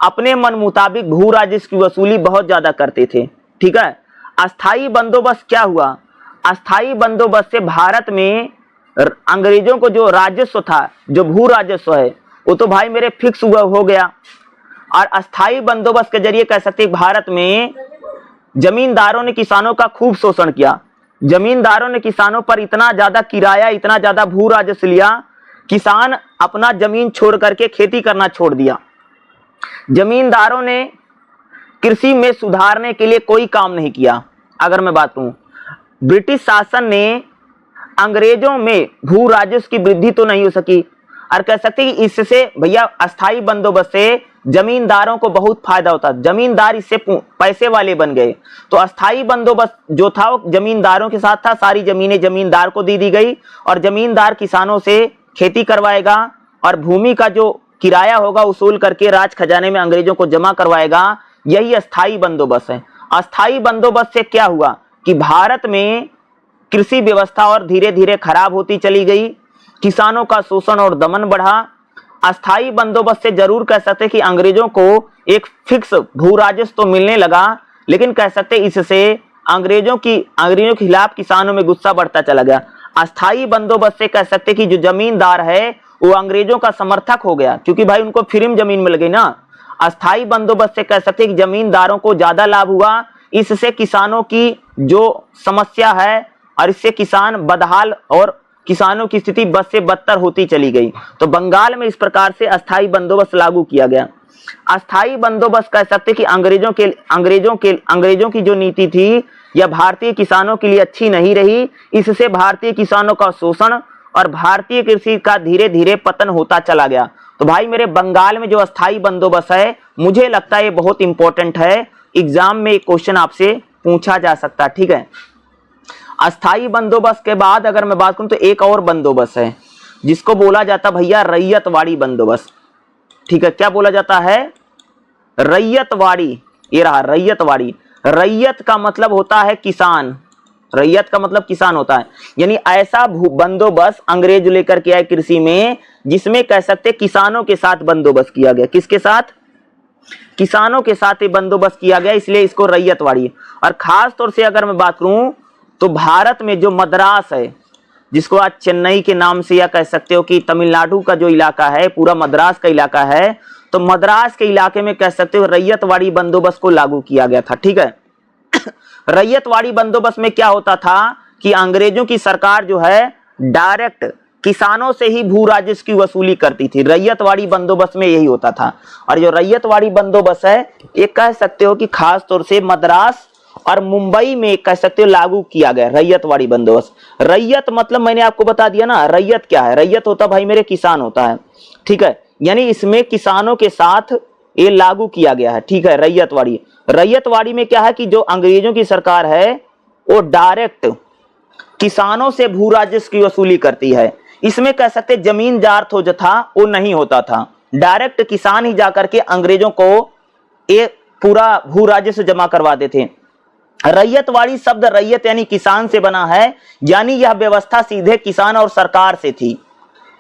अपने मन मुताबिक भू राजस्व की वसूली बहुत ज्यादा करते थे। ठीक है, अस्थाई बंदोबस्त क्या हुआ? अस्थाई बंदोबस्त से भारत में अंग्रेजों को जो राजस्व था, जो भू राजस्व है, वो तो भाई मेरे फिक्स हुआ हो गया। और अस्थाई बंदोबस्त के जरिए कह सकते भारत में जमींदारों ने किसानों का खूब शोषण किया। जमींदारों ने किसानों पर इतना ज्यादा किराया, इतना ज्यादा भू राजस्व लिया, किसान अपना जमीन छोड़ करके खेती करना छोड़ दिया। जमींदारों ने कृषि में सुधारने के लिए कोई काम नहीं किया। अगर मैं बात करूं, ब्रिटिश शासन ने अंग्रेजों में भू राजस्व की वृद्धि तो नहीं हो सकी और कह सकते कि इससे भैया अस्थाई बंदोबस्त से जमींदारों को बहुत फायदा होता। जमींदार इससे पैसे वाले बन गए। तो अस्थाई बंदोबस्त जो था वो जमींदारों के साथ था। सारी जमीनें जमींदार को दे दी गई और जमींदार किसानों से खेती करवाएगा और भूमि का जो किराया होगा वसूल करके राज खजाने में अंग्रेजों को जमा करवाएगा। यही अस्थाई बंदोबस्त है। अस्थाई बंदोबस्त से क्या हुआ कि भारत में कृषि व्यवस्था और धीरे धीरे खराब होती चली गई। किसानों का शोषण और दमन बढ़ा। अस्थाई बंदोबस्त से जरूर कह सकते कि अंग्रेजों को एक फिक्स भू राजस्व तो मिलने लगा, लेकिन कह सकते इससे अंग्रेजों के खिलाफ किसानों में गुस्सा बढ़ता चला गया। अस्थाई बंदोबस्त से कह सकते कि जो जमींदार है वो अंग्रेजों का समर्थक हो गया, क्योंकि भाई उनको फ्री में जमीन मिल गई ना। अस्थाई बंदोबस्त से कह सकते कि जमींदारों को ज्यादा लाभ हुआ। इससे किसानों की जो समस्या है और इससे किसान बदहाल और किसानों की स्थिति बद से बदतर होती चली गई। तो बंगाल में इस प्रकार से अस्थाई बंदोबस्त लागू किया गया। अस्थाई बंदोबस्त कह सकते कि अंग्रेजों की जो नीति थी यह भारतीय किसानों के लिए अच्छी नहीं रही। इससे भारतीय किसानों का शोषण और भारतीय कृषि का धीरे धीरे पतन होता चला गया। तो भाई मेरे बंगाल में जो अस्थाई बंदोबस्त है, मुझे लगता है ये बहुत इंपॉर्टेंट है। एग्जाम में एक क्वेश्चन आपसे पूछा जा सकता है। ठीक है, अस्थाई बंदोबस्त के बाद अगर मैं बात करूं तो एक और बंदोबस्त है जिसको बोला जाता भैया रैयतवाड़ी बंदोबस्त। ठीक है, क्या बोला जाता है? रैयतवाड़ी। ये रहा रैयतवाड़ी। रैयत का मतलब होता है किसान। रैयत का मतलब किसान होता है, यानी ऐसा बंदोबस्त अंग्रेज लेकर के आए कृषि में जिसमें कह सकते किसानों के साथ बंदोबस्त किया गया। किसके साथ? किसानों के साथ ये बंदोबस्त किया गया, इसलिए इसको रैयतवाड़ी। और खास तौर से अगर मैं बात करूं तो भारत में जो मद्रास है, जिसको आज चेन्नई के नाम से या कह सकते हो कि तमिलनाडु का जो इलाका है पूरा मद्रास का इलाका है, तो मद्रास के इलाके में कह सकते हो रैयतवाड़ी बंदोबस्त को लागू किया गया था। ठीक है, रैयतवाड़ी बंदोबस्त में क्या होता था कि अंग्रेजों की सरकार जो है डायरेक्ट किसानों से ही भू राजस्व की वसूली करती थी। रैयतवाड़ी बंदोबस्त में यही होता था। और जो रैयतवाड़ी बंदोबस्त है ये कह सकते हो कि खास तौर से मद्रास और मुंबई में कह सकते हो लागू किया गया रैयतवाड़ी बंदोबस्त। रैयत मतलब मैंने आपको बता दिया ना, रैयत क्या है? रैयत होता भाई मेरे किसान होता है। ठीक है, यानी इसमें किसानों के साथ ये लागू किया गया है। ठीक है, रैयतवाड़ी। रैयतवाड़ी में क्या है कि जो अंग्रेजों की सरकार है वो डायरेक्ट किसानों से भू राजस्व की वसूली करती है। इसमें कह सकते जमीन जात हो जो था वो नहीं होता था, डायरेक्ट किसान ही जाकर के अंग्रेजों को ये पूरा भू राजस्व जमा करवाते थे। रैयतवाड़ी शब्द रैयत यानी किसान से बना है, यानी यह व्यवस्था सीधे किसान और सरकार से थी।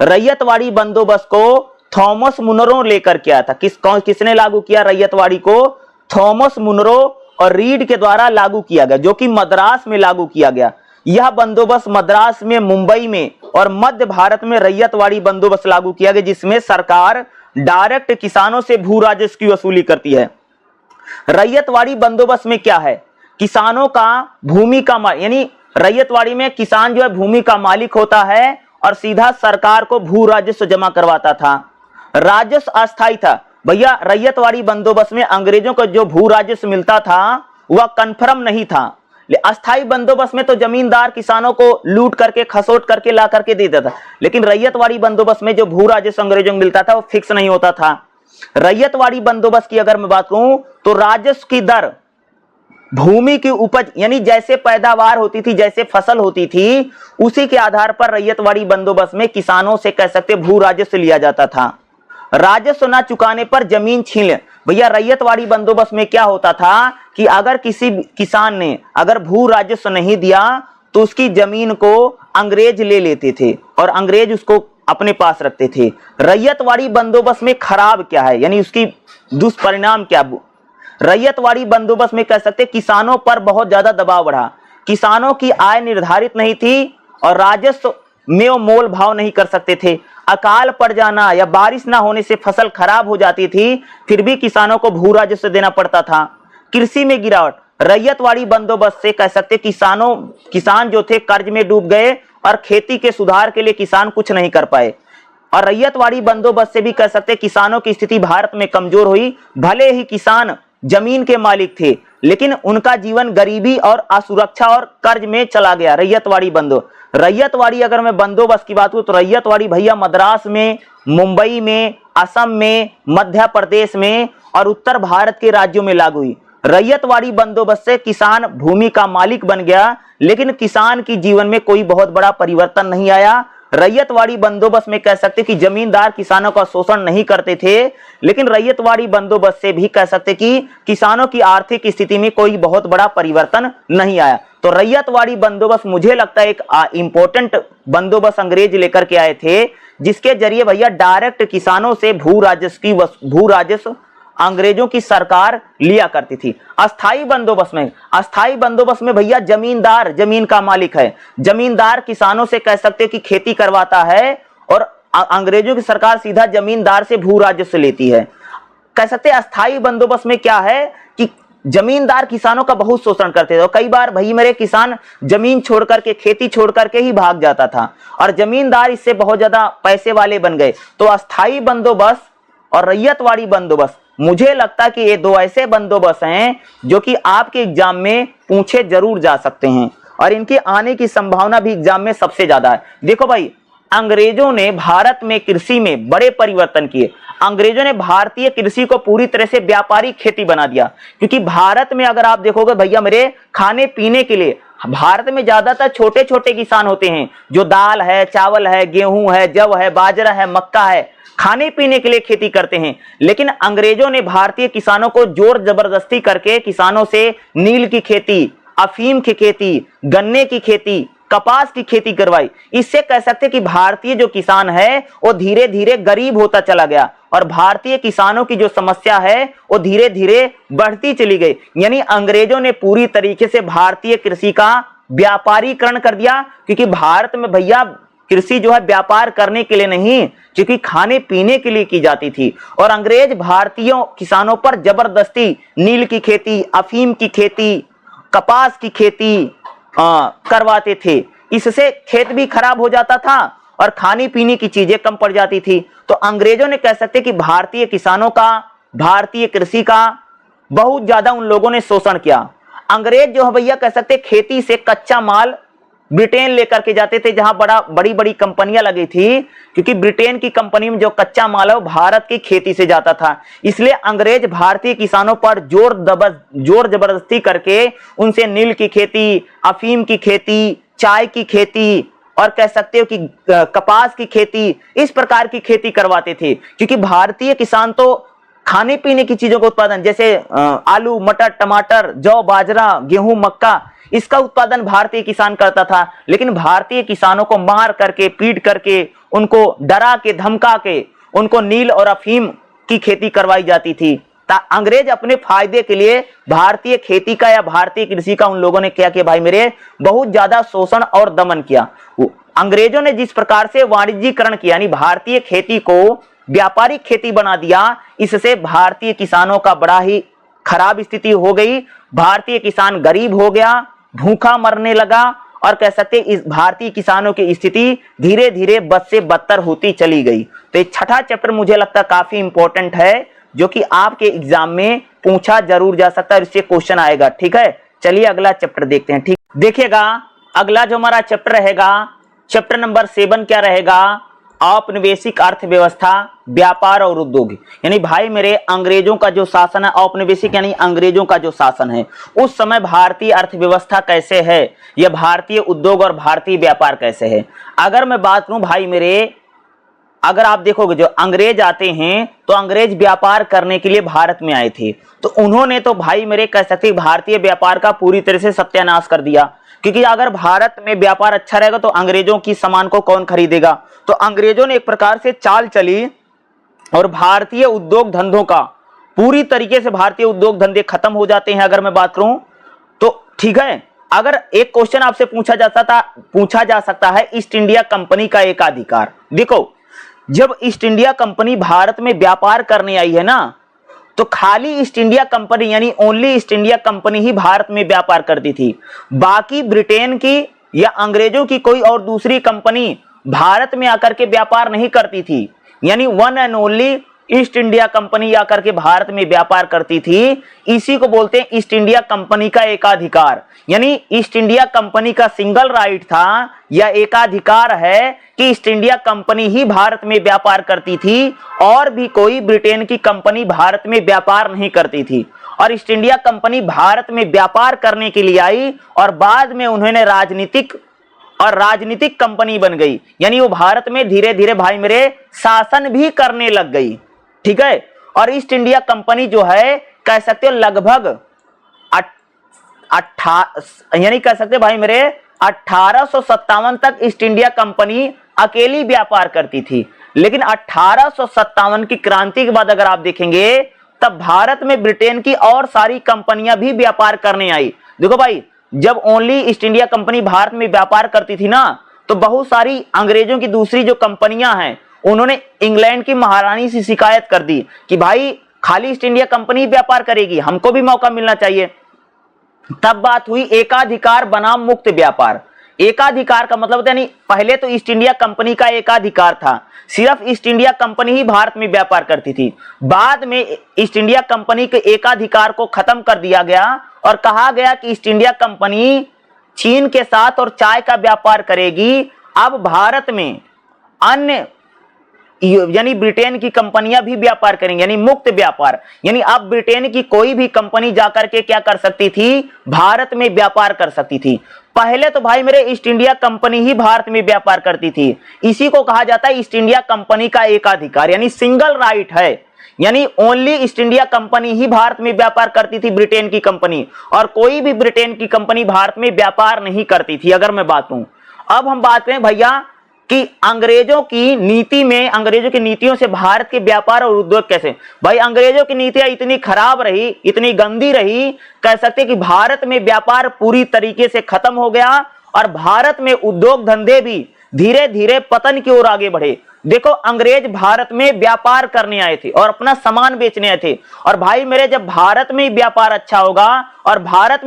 रैयतवाड़ी बंदोबस्त को थॉमस मुनरो लेकर के आया था। किसने लागू किया रैयतवाड़ी को? थॉमस मुनरो और रीड के द्वारा लागू किया गया, जो कि मद्रास में लागू किया गया। यह बंदोबस्त मद्रास में, मुंबई में और मध्य भारत में रैयतवाड़ी बंदोबस्त लागू किया गया, जिसमें सरकार डायरेक्ट किसानों से भू राजस्व की वसूली करती है। रैयतवाड़ी बंदोबस्त में क्या है? किसानों का भूमि का यानी रैयतवाड़ी में किसान जो है भूमि का मालिक होता है और सीधा सरकार को भू राजस्व जमा करवाता था। राजस्व अस्थायी था भैया। रैयतवाड़ी बंदोबस्त में अंग्रेजों को जो भू राजस्व मिलता था वह कन्फर्म नहीं था, अस्थाई बंदोबस्त में तो जमींदार किसानों को लूट करके खसोट करके ला करके देता था, लेकिन रैयतवाड़ी बंदोबस्त में जो भू राजस्व अंग्रेजों को मिलता था वो फिक्स नहीं होता था। रैयतवाड़ी बंदोबस्त की अगर मैं बात करूं तो राजस्व की दर भूमि की उपज यानी जैसे पैदावार होती थी, जैसे फसल होती थी, उसी के आधार पर रैयतवाड़ी बंदोबस्त में किसानों से कह सकते भू राजस्व लिया जाता था। राजस्व न चुकाने पर जमीन छीन ले। भैया रैयतवाड़ी बंदोबस्त में क्या होता था कि अगर किसी किसान ने अगर भू राजस्व नहीं दिया तो उसकी जमीन को अंग्रेज ले लेते थे और अंग्रेज उसको अपने पास रखते थे। रैयतवाड़ी बंदोबस्त में खराब क्या है, यानी उसकी दुष्परिणाम क्या? रैयतवाड़ी बंदोबस्त में कह सकते किसानों पर बहुत ज्यादा दबाव बढ़ा, किसानों की आय निर्धारित नहीं थी और राजस्व में वो मोल भाव नहीं कर सकते थे। अकाल पड़ जाना या बारिश ना होने से फसल खराब हो जाती थी, फिर भी किसानों को भू राजस्व देना पड़ता था। कृषि में गिरावट, रैयतवाड़ी बंदोबस्त से कह सकते किसान जो थे कर्ज में डूब गए और खेती के सुधार के लिए किसान कुछ नहीं कर पाए। और रैयतवाड़ी बंदोबस्त से भी कह सकते किसानों की स्थिति भारत में कमजोर हुई। भले ही किसान जमीन के मालिक थे, लेकिन उनका जीवन गरीबी और असुरक्षा और कर्ज में चला गया। रैयतवाड़ी अगर मैं बंदोबस्त की बात करूं तो रैयतवाड़ी भैया मद्रास में, मुंबई में, असम में, मध्य प्रदेश में और उत्तर भारत के राज्यों में लागू हुई। रैयतवाड़ी बंदोबस्त से किसान भूमि का मालिक बन गया, लेकिन किसान की जीवन में कोई बहुत बड़ा परिवर्तन नहीं आया। रैयतवाड़ी बंदोबस्त में कह सकते कि जमींदार किसानों का शोषण नहीं करते थे, लेकिन रैयतवाड़ी बंदोबस्त से भी कह सकते कि किसानों की आर्थिक स्थिति में कोई बहुत बड़ा परिवर्तन नहीं आया। तो रैयतवाड़ी बंदोबस्त मुझे लगता है एक इंपॉर्टेंट बंदोबस्त अंग्रेज लेकर के आए थे, जिसके जरिए भैया डायरेक्ट किसानों से भू राजस्व अंग्रेजों की सरकार लिया करती थी। अस्थाई बंदोबस्त में भैया जमींदार जमीन का मालिक है, जमींदार किसानों से कह सकते कि खेती करवाता है और अंग्रेजों की सरकार सीधा जमींदार से भू राजस्व लेती है। कह सकते अस्थाई बंदोबस्त में क्या है कि जमींदार किसानों का बहुत शोषण करते थे और कई बार भाई मेरे किसान जमीन छोड़ करके, खेती छोड़ करके ही भाग जाता था और जमींदार इससे बहुत ज्यादा पैसे वाले बन गए। तो अस्थाई बंदोबस्त और रैयतवाड़ी बंदोबस्त, मुझे लगता कि ये दो ऐसे बंदोबस्त हैं जो कि आपके एग्जाम में पूछे जरूर जा सकते हैं और इनके आने की संभावना भी एग्जाम में सबसे ज्यादा है। देखो भाई, अंग्रेजों ने भारत में कृषि में बड़े परिवर्तन किए। अंग्रेजों ने भारतीय कृषि को पूरी तरह से व्यापारिक खेती बना दिया, क्योंकि भारत में अगर आप देखोगे भैया मेरे, खाने पीने के लिए भारत में ज्यादातर छोटे छोटे किसान होते हैं जो दाल है, चावल है, गेहूं है, जव है, बाजरा है, मक्का है, खाने पीने के लिए खेती करते हैं। लेकिन अंग्रेजों ने भारतीय किसानों को जोर जबरदस्ती करके किसानों से नील की खेती, अफीम की खेती, गन्ने की खेती, कपास की खेती करवाई। इससे कह सकते कि भारतीय जो किसान है वो धीरे धीरे गरीब होता चला गया और भारतीय किसानों की जो समस्या है वो धीरे धीरे बढ़ती चली गई। यानी अंग्रेजों ने पूरी तरीके से भारतीय कृषि का व्यापारीकरण कर दिया, क्योंकि भारत में भैया कृषि जो है व्यापार करने के लिए नहीं, क्योंकि खाने पीने के लिए की जाती थी। और अंग्रेज भारतीय किसानों पर जबरदस्ती नील की खेती, अफीम की खेती, कपास की खेती करवाते थे। इससे खेत भी खराब हो जाता था और खाने पीने की चीजें कम पड़ जाती थी। तो अंग्रेजों ने कह सकते कि भारतीय किसानों का, भारतीय कृषि का बहुत ज्यादा उन लोगों ने शोषण किया। अंग्रेज जो है भैया कह सकते खेती से कच्चा माल ब्रिटेन लेकर के जाते थे, जहां बड़ी बड़ी कंपनियां लगी थी, क्योंकि ब्रिटेन की कंपनी में जो कच्चा माल है वो भारत की खेती से जाता था। इसलिए अंग्रेज भारतीय किसानों पर जोर जबरदस्ती करके उनसे नील की खेती, अफीम की खेती, चाय की खेती और कह सकते हो कि कपास की खेती, इस प्रकार की खेती करवाते थे। क्योंकि भारतीय किसान तो खाने पीने की चीजों का उत्पादन, जैसे आलू, मटर, टमाटर, जौ, बाजरा, गेहूं, मक्का, इसका उत्पादन भारतीय किसान करता था। लेकिन भारतीय किसानों को मार करके, पीट करके, उनको डरा के, धमका के उनको नील और अफीम की खेती करवाई जाती थी। अंग्रेज अपने फायदे के लिए भारतीय खेती का या भारतीय कृषि का उन लोगों ने क्या किया भाई मेरे, बहुत ज्यादा शोषण और दमन किया। अंग्रेजों ने जिस प्रकार से वाणिज्यीकरण किया, यानी भारतीय खेती को व्यापारिक खेती बना दिया, इससे भारतीय किसानों का बड़ा ही खराब स्थिति हो गई। भारतीय किसान गरीब हो गया, भूखा मरने लगा और कह सकते इस भारतीय किसानों की स्थिति धीरे धीरे बद से बदतर होती चली गई। तो ये छठा चैप्टर मुझे लगता है काफी इंपॉर्टेंट है, जो कि आपके एग्जाम में पूछा जरूर जा सकता है, इससे क्वेश्चन आएगा। ठीक है, चलिए अगला चैप्टर देखते हैं। ठीक, देखिएगा अगला जो हमारा चैप्टर रहेगा, चैप्टर नंबर 7 क्या रहेगा, औपनिवेशिक अर्थव्यवस्था, व्यापार और उद्योग। यानी भाई मेरे अंग्रेजों का जो शासन है, औपनिवेशिक यानी अंग्रेजों का जो शासन है, उस समय भारतीय अर्थव्यवस्था कैसे है, यह भारतीय उद्योग और भारतीय व्यापार कैसे है। अगर मैं बात करूं भाई मेरे, अगर आप देखोगे जो अंग्रेज आते हैं तो अंग्रेज व्यापार करने के लिए भारत में आए थे, तो उन्होंने तो भाई मेरे कह सकते भारतीय व्यापार का पूरी तरह से सत्यानाश कर दिया, क्योंकि अगर भारत में व्यापार अच्छा रहेगा तो अंग्रेजों की सामान को कौन खरीदेगा। तो अंग्रेजों ने एक प्रकार से चाल चली और भारतीय उद्योग धंधों का पूरी तरीके से भारतीय उद्योग धंधे खत्म हो जाते हैं। अगर मैं बात करूं तो ठीक है, अगर एक क्वेश्चन आपसे पूछा जा सकता है ईस्ट इंडिया कंपनी का एकाधिकार। देखो, जब ईस्ट इंडिया कंपनी भारत में व्यापार करने आई है ना, तो खाली ईस्ट इंडिया कंपनी यानी ओनली ईस्ट इंडिया कंपनी ही भारत में व्यापार करती थी। बाकी ब्रिटेन की या अंग्रेजों की कोई और दूसरी कंपनी भारत में आकर के व्यापार नहीं करती थी। यानी one and only east India company आकर के भारत में व्यापार करती थी। इसी को बोलते हैं ईस्ट इंडिया कंपनी का एकाधिकार। यानी ईस्ट इंडिया कंपनी का सिंगल राइट था या एकाधिकार है कि ईस्ट इंडिया कंपनी ही भारत में व्यापार करती थी और भी कोई ब्रिटेन की कंपनी भारत में व्यापार नहीं करती थी। और ईस्ट इंडिया कंपनी भारत में व्यापार करने के लिए आई और बाद में उन्होंने राजनीतिक कंपनी बन गई। यानी वो भारत में धीरे धीरे भाई मेरे शासन भी करने लग गई। ठीक है, और ईस्ट इंडिया कंपनी जो है कह सकते हो लगभग यानी कह सकते भाई मेरे 1857 तक ईस्ट इंडिया कंपनी अकेली व्यापार करती थी। लेकिन 1857 की क्रांति के बाद अगर आप देखेंगे तब भारत में ब्रिटेन की और सारी कंपनियां भी व्यापार करने आई। देखो भाई, जब only east India company Bharat में व्यापार करती थी ना, तो बहुत सारी अंग्रेजों की दूसरी जो कंपनियां हैं उन्होंने इंग्लैंड की महारानी से शिकायत कर दी कि भाई खाली ईस्ट इंडिया कंपनी व्यापार करेगी, हमको भी मौका मिलना चाहिए। तब बात हुई एकाधिकार बनाम मुक्त व्यापार। एकाधिकार का मतलब यानी पहले तो ईस्ट इंडिया कंपनी का एकाधिकार था, सिर्फ ईस्ट इंडिया कंपनी ही भारत में व्यापार करती थी। बाद में ईस्ट इंडिया कंपनी के एकाधिकार को खत्म कर दिया गया और कहा गया कि ईस्ट इंडिया कंपनी चीन के साथ और चाय का व्यापार करेगी। अब भारत में अन्य यानी ब्रिटेन की कंपनियां भी व्यापार करेंगी, यानी मुक्त व्यापार। यानी अब ब्रिटेन की कोई भी कंपनी जाकर के क्या कर सकती थी, भारत में व्यापार कर सकती थी। पहले तो भाई मेरे ईस्ट इंडिया कंपनी ही भारत में व्यापार करती थी। इसी को कहा जाता है ईस्ट इंडिया कंपनी का एकाधिकार, यानी सिंगल राइट है। यानी ओनली ईस्ट इंडिया कंपनी ही भारत में व्यापार करती थी, ब्रिटेन की कंपनी, और कोई भी ब्रिटेन की कंपनी भारत में व्यापार नहीं करती थी। अगर मैं बात करूं, अब हम बात करें भैया कि अंग्रेजों की नीतियों से भारत के व्यापार और उद्योग कैसे। भाई अंग्रेजों की नीतियां इतनी खराब रही, इतनी गंदी रही, कह सकते कि भारत में व्यापार पूरी तरीके से खत्म हो गया और भारत में उद्योग धंधे भी धीरे धीरे पतन की ओर आगे बढ़े। देखो, अंग्रेज भारत में व्यापार करने आए थे और अपना सामान बेचने आए थे। और भाई मेरे, जब भारत में व्यापार अच्छा होगा और भारत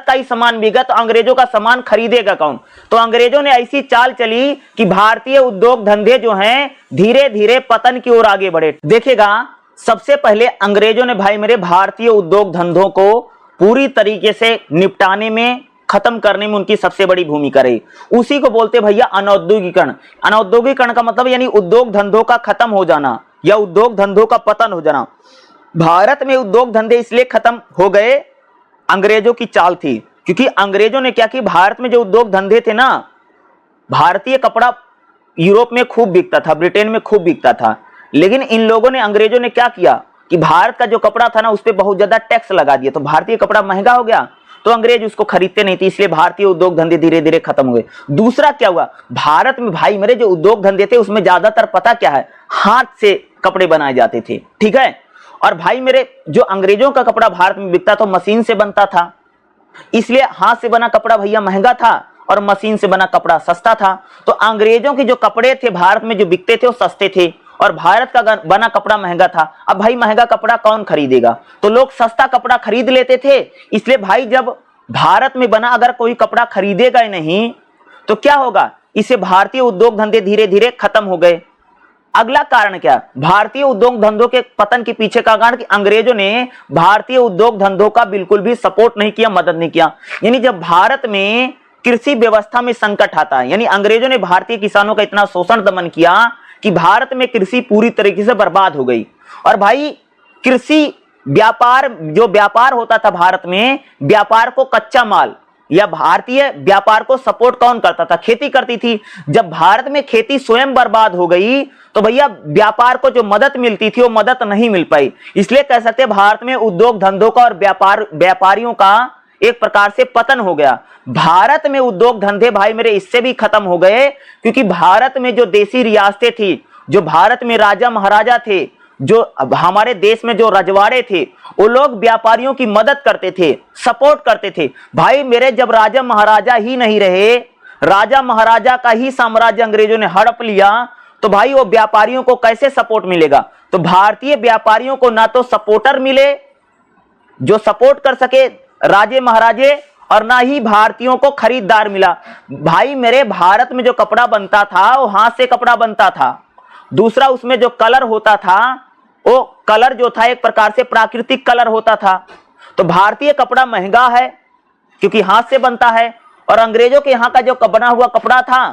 का ही सामान बिका तो अंग्रेजों का सामान खरीदेगा कौन। तो अंग्रेजों ने ऐसी चाल चली कि भारतीय उद्योग धंधे जो हैं धीरे धीरे पतन की ओर आगे बढ़े। देखिएगा, सबसे पहले अंग्रेजों ने भाई मेरे भारतीय उद्योग धंधों को पूरी तरीके से निपटाने में, खत्म करने में उनकी सबसे बड़ी भूमिका रही। उसी को बोलते भैया अनौद्योगिकरण। अनौद्योगिकरण का मतलब यानी उद्योग धंधों का खत्म हो जाना या उद्योग धंधों का पतन हो जाना। भारत में उद्योग धंधे इसलिए खत्म हो गए, अंग्रेजों की चाल थी, क्योंकि अंग्रेजों ने क्या कि भारत में जो उद्योग धंधे थे ना, भारतीय कपड़ा यूरोप में खूब बिकता था, ब्रिटेन में खूब बिकता था, लेकिन इन लोगों ने, अंग्रेजों ने क्या किया कि भारत का जो कपड़ा था ना उस पर बहुत ज्यादा टैक्स लगा दिया, तो भारतीय कपड़ा महंगा हो गया, तो अंग्रेज उसको खरीदते नहीं थे, इसलिए भारतीय उद्योग धंधे धीरे धीरे खत्म हुए। दूसरा क्या हुआ, भारत में भाई मेरे जो उद्योग धंधे थे उसमें ज्यादातर पता क्या है, हाथ से कपड़े बनाए जाते थे। ठीक है, और भाई मेरे जो अंग्रेजों का कपड़ा भारत में बिकता था मशीन से बनता था, इसलिए हाथ से बना कपड़ा भैया महंगा था और मशीन से बना कपड़ा सस्ता था। तो अंग्रेजों के जो कपड़े थे भारत में जो बिकते थे वो सस्ते थे और भारत का बना कपड़ा महंगा था। अब भाई महंगा कपड़ा कौन खरीदेगा, तो लोग सस्ता कपड़ा खरीद लेते थे। इसलिए भाई जब भारत में बना अगर कोई कपड़ा खरीदेगा ही नहीं तो क्या होगा, इससे भारतीय उद्योग धंधे धीरे धीरे खत्म हो गए। अगला कारण क्या, भारतीय उद्योग धंधों के पतन के पीछे का कारण कि अंग्रेजों ने भारतीय उद्योग धंधों का बिल्कुल भी सपोर्ट नहीं किया, मदद नहीं किया। यानी जब भारत में कृषि व्यवस्था में संकट आता है, यानी अंग्रेजों ने भारतीय किसानों का इतना शोषण दमन किया कि भारत में कृषि पूरी तरीके से बर्बाद हो गई। और भाई कृषि व्यापार, जो व्यापार होता था भारत में, व्यापार को कच्चा माल या भारतीय व्यापार को सपोर्ट कौन करता था, खेती करती थी। जब भारत में खेती स्वयं बर्बाद हो गई तो भैया व्यापार को जो मदद मिलती थी वो मदद नहीं मिल पाई। इसलिए कह सकते हैं भारत में उद्योग धंधों का और व्यापारियों का एक प्रकार से पतन हो गया। भारत में उद्योग धंधे भाई मेरे इससे भी खत्म हो गए क्योंकि भारत में जो देसी रियासतें थी, जो भारत में राजा महाराजा थे, जो हमारे देश में जो रजवाड़े थे, वो लोग व्यापारियों की मदद करते थे, सपोर्ट करते थे। भाई मेरे जब राजा महाराजा ही नहीं रहे, राजा महाराजा का ही साम्राज्य अंग्रेजों ने हड़प लिया, तो भाई वो व्यापारियों को कैसे सपोर्ट मिलेगा। तो भारतीय व्यापारियों को ना तो सपोर्टर मिले जो सपोर्ट कर सके राजे महाराजे, और ना ही भारतीयों को खरीदार मिला। भाई मेरे भारत में जो कपड़ा बनता था वो हाथ से कपड़ा बनता था। दूसरा उसमें जो कलर होता था वो कलर जो था एक प्रकार से प्राकृतिक कलर होता था। तो भारतीय कपड़ा महंगा है क्योंकि हाथ से बनता है, और अंग्रेजों के यहाँ का जो बना हुआ कपड़ा था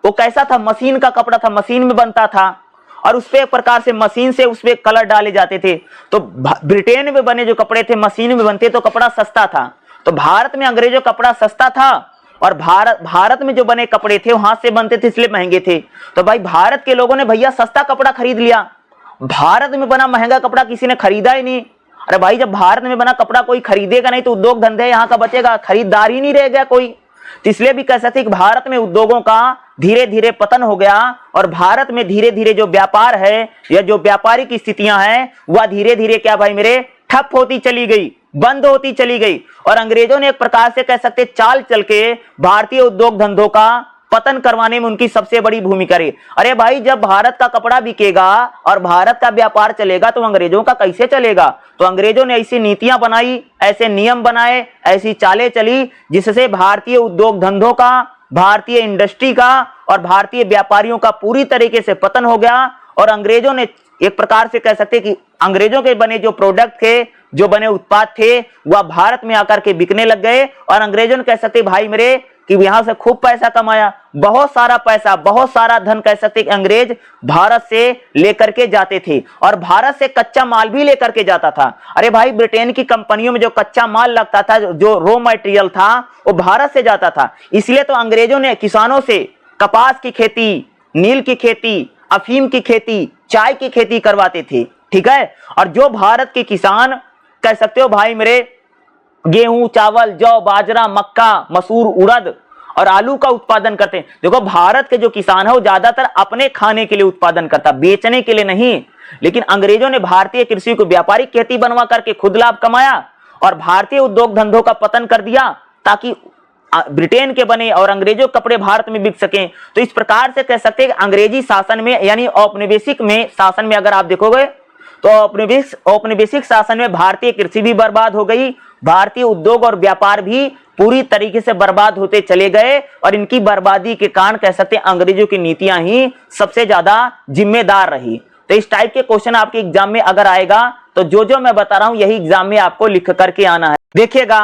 वो कैसा था, मशीन का कपड़ा था, मशीन में बनता था, और उस पे एक प्रकार से मशीन से उस पे कलर डाले जाते थे। तो ब्रिटेन में बने जो कपड़े थे मशीन में बनते तो कपड़ा सस्ता था। तो भारत में अंग्रेजों कपड़ा सस्ता था और भारत में जो बने कपड़े थे वो हाथ से बनते थे इसलिए महंगे थे। तो भाई भारत के लोगों ने भैया सस्ता कपड़ा खरीद लिया, भारत में बना महंगा कपड़ा किसी ने खरीदा ही नहीं। अरे भाई जब भारत में बना कपड़ा कोई खरीदेगा नहीं तो उद्योग धंधे यहाँ का बचेगा, खरीदार ही नहीं रह गया कोई। तो इसलिए भी कह सकते कि भारत में उद्योगों का धीरे धीरे पतन हो गया और भारत में धीरे धीरे जो व्यापार है या जो व्यापारिक स्थितियां हैं वह धीरे धीरे क्या भाई मेरे ठप होती चली गई, बंद होती चली गई। और अंग्रेजों ने एक प्रकार से कह सकते चाल चल के भारतीय उद्योग धंधों का पतन करवाने में उनकी सबसे बड़ी भूमिका रही। अरे भाई जब भारत का कपड़ा बिकेगा और भारत का व्यापार चलेगा तो अंग्रेजों का कैसे चलेगा। तो अंग्रेजों ने ऐसी नीतियां बनाई, ऐसे नियम बनाए, ऐसी चालें चली जिससे भारतीय उद्योग धंधों का, भारतीय इंडस्ट्री का और भारतीय व्यापारियों का पूरी तरीके से पतन हो गया। और अंग्रेजों ने एक प्रकार से कह सकते कि अंग्रेजों के बने जो प्रोडक्ट थे, जो बने उत्पाद थे, वह भारत में आकर के बिकने लग गए। और अंग्रेजों ने कह सकते भाई मेरे कि यहां से खूब पैसा कमाया, बहुत सारा पैसा, बहुत सारा धन कह सकते कि अंग्रेज भारत से लेकर के जाते थे और भारत से कच्चा माल भी लेकर के जाता था। अरे भाई ब्रिटेन की कंपनियों में जो कच्चा माल लगता था, जो रॉ मटेरियल था, वो भारत से जाता था। इसलिए तो अंग्रेजों ने किसानों से कपास की खेती, नील की खेती, अफीम की खेती, चाय की खेती करवाते थे, ठीक है। और जो भारत के किसान कह सकते हो भाई मेरे गेहूं, चावल, जौ, बाजरा, मक्का, मसूर, उड़द और आलू का उत्पादन करते हैं। देखो भारत के जो किसान है वो ज्यादातर अपने खाने के लिए उत्पादन करता, बेचने के लिए नहीं। लेकिन अंग्रेजों ने भारतीय कृषि को व्यापारिक खेती बनवा करके खुद लाभ कमाया और भारतीय उद्योग धंधों का पतन कर दिया ताकि ब्रिटेन के बने और अंग्रेजों कपड़े भारत में बिक सकें। तो इस प्रकार से कह सकते हैं कि अंग्रेजी शासन में यानी औपनिवेशिक में शासन में अगर आप देखोगे तो औपनिवेशिक शासन में भारतीय कृषि भी बर्बाद हो गई, भारतीय उद्योग और व्यापार भी पूरी तरीके से बर्बाद होते चले गए। और इनकी बर्बादी के कारण कह सकते हैं अंग्रेजों की नीतियां ही सबसे ज्यादा जिम्मेदार रही। तो इस टाइप के क्वेश्चन आपके एग्जाम में अगर आएगा तो जो मैं बता रहा हूं यही एग्जाम में आपको लिख करके आना है। देखिएगा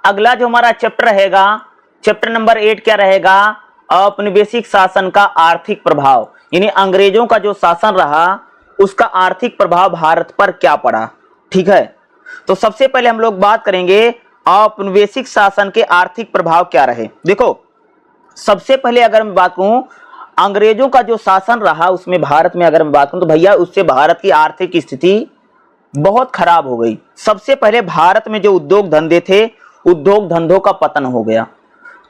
अगला जो हमारा चैप्टर रहेगा, चैप्टर नंबर 8 क्या रहेगा, औपनिवेशिक शासन का आर्थिक प्रभाव, यानी अंग्रेजों का जो शासन रहा उसका आर्थिक प्रभाव भारत पर क्या पड़ा, ठीक है। तो सबसे पहले हम लोग बात करेंगे औपनिवेशिक शासन के आर्थिक प्रभाव क्या रहे। देखो सबसे पहले अगर मैं बात करूं अंग्रेजों का जो शासन रहा उसमें भारत में अगर मैं बात करूं तो भैया उससे भारत की आर्थिक स्थिति बहुत खराब हो गई। सबसे पहले भारत में जो उद्योग धंधे थे, उद्योग धंधों का पतन हो गया।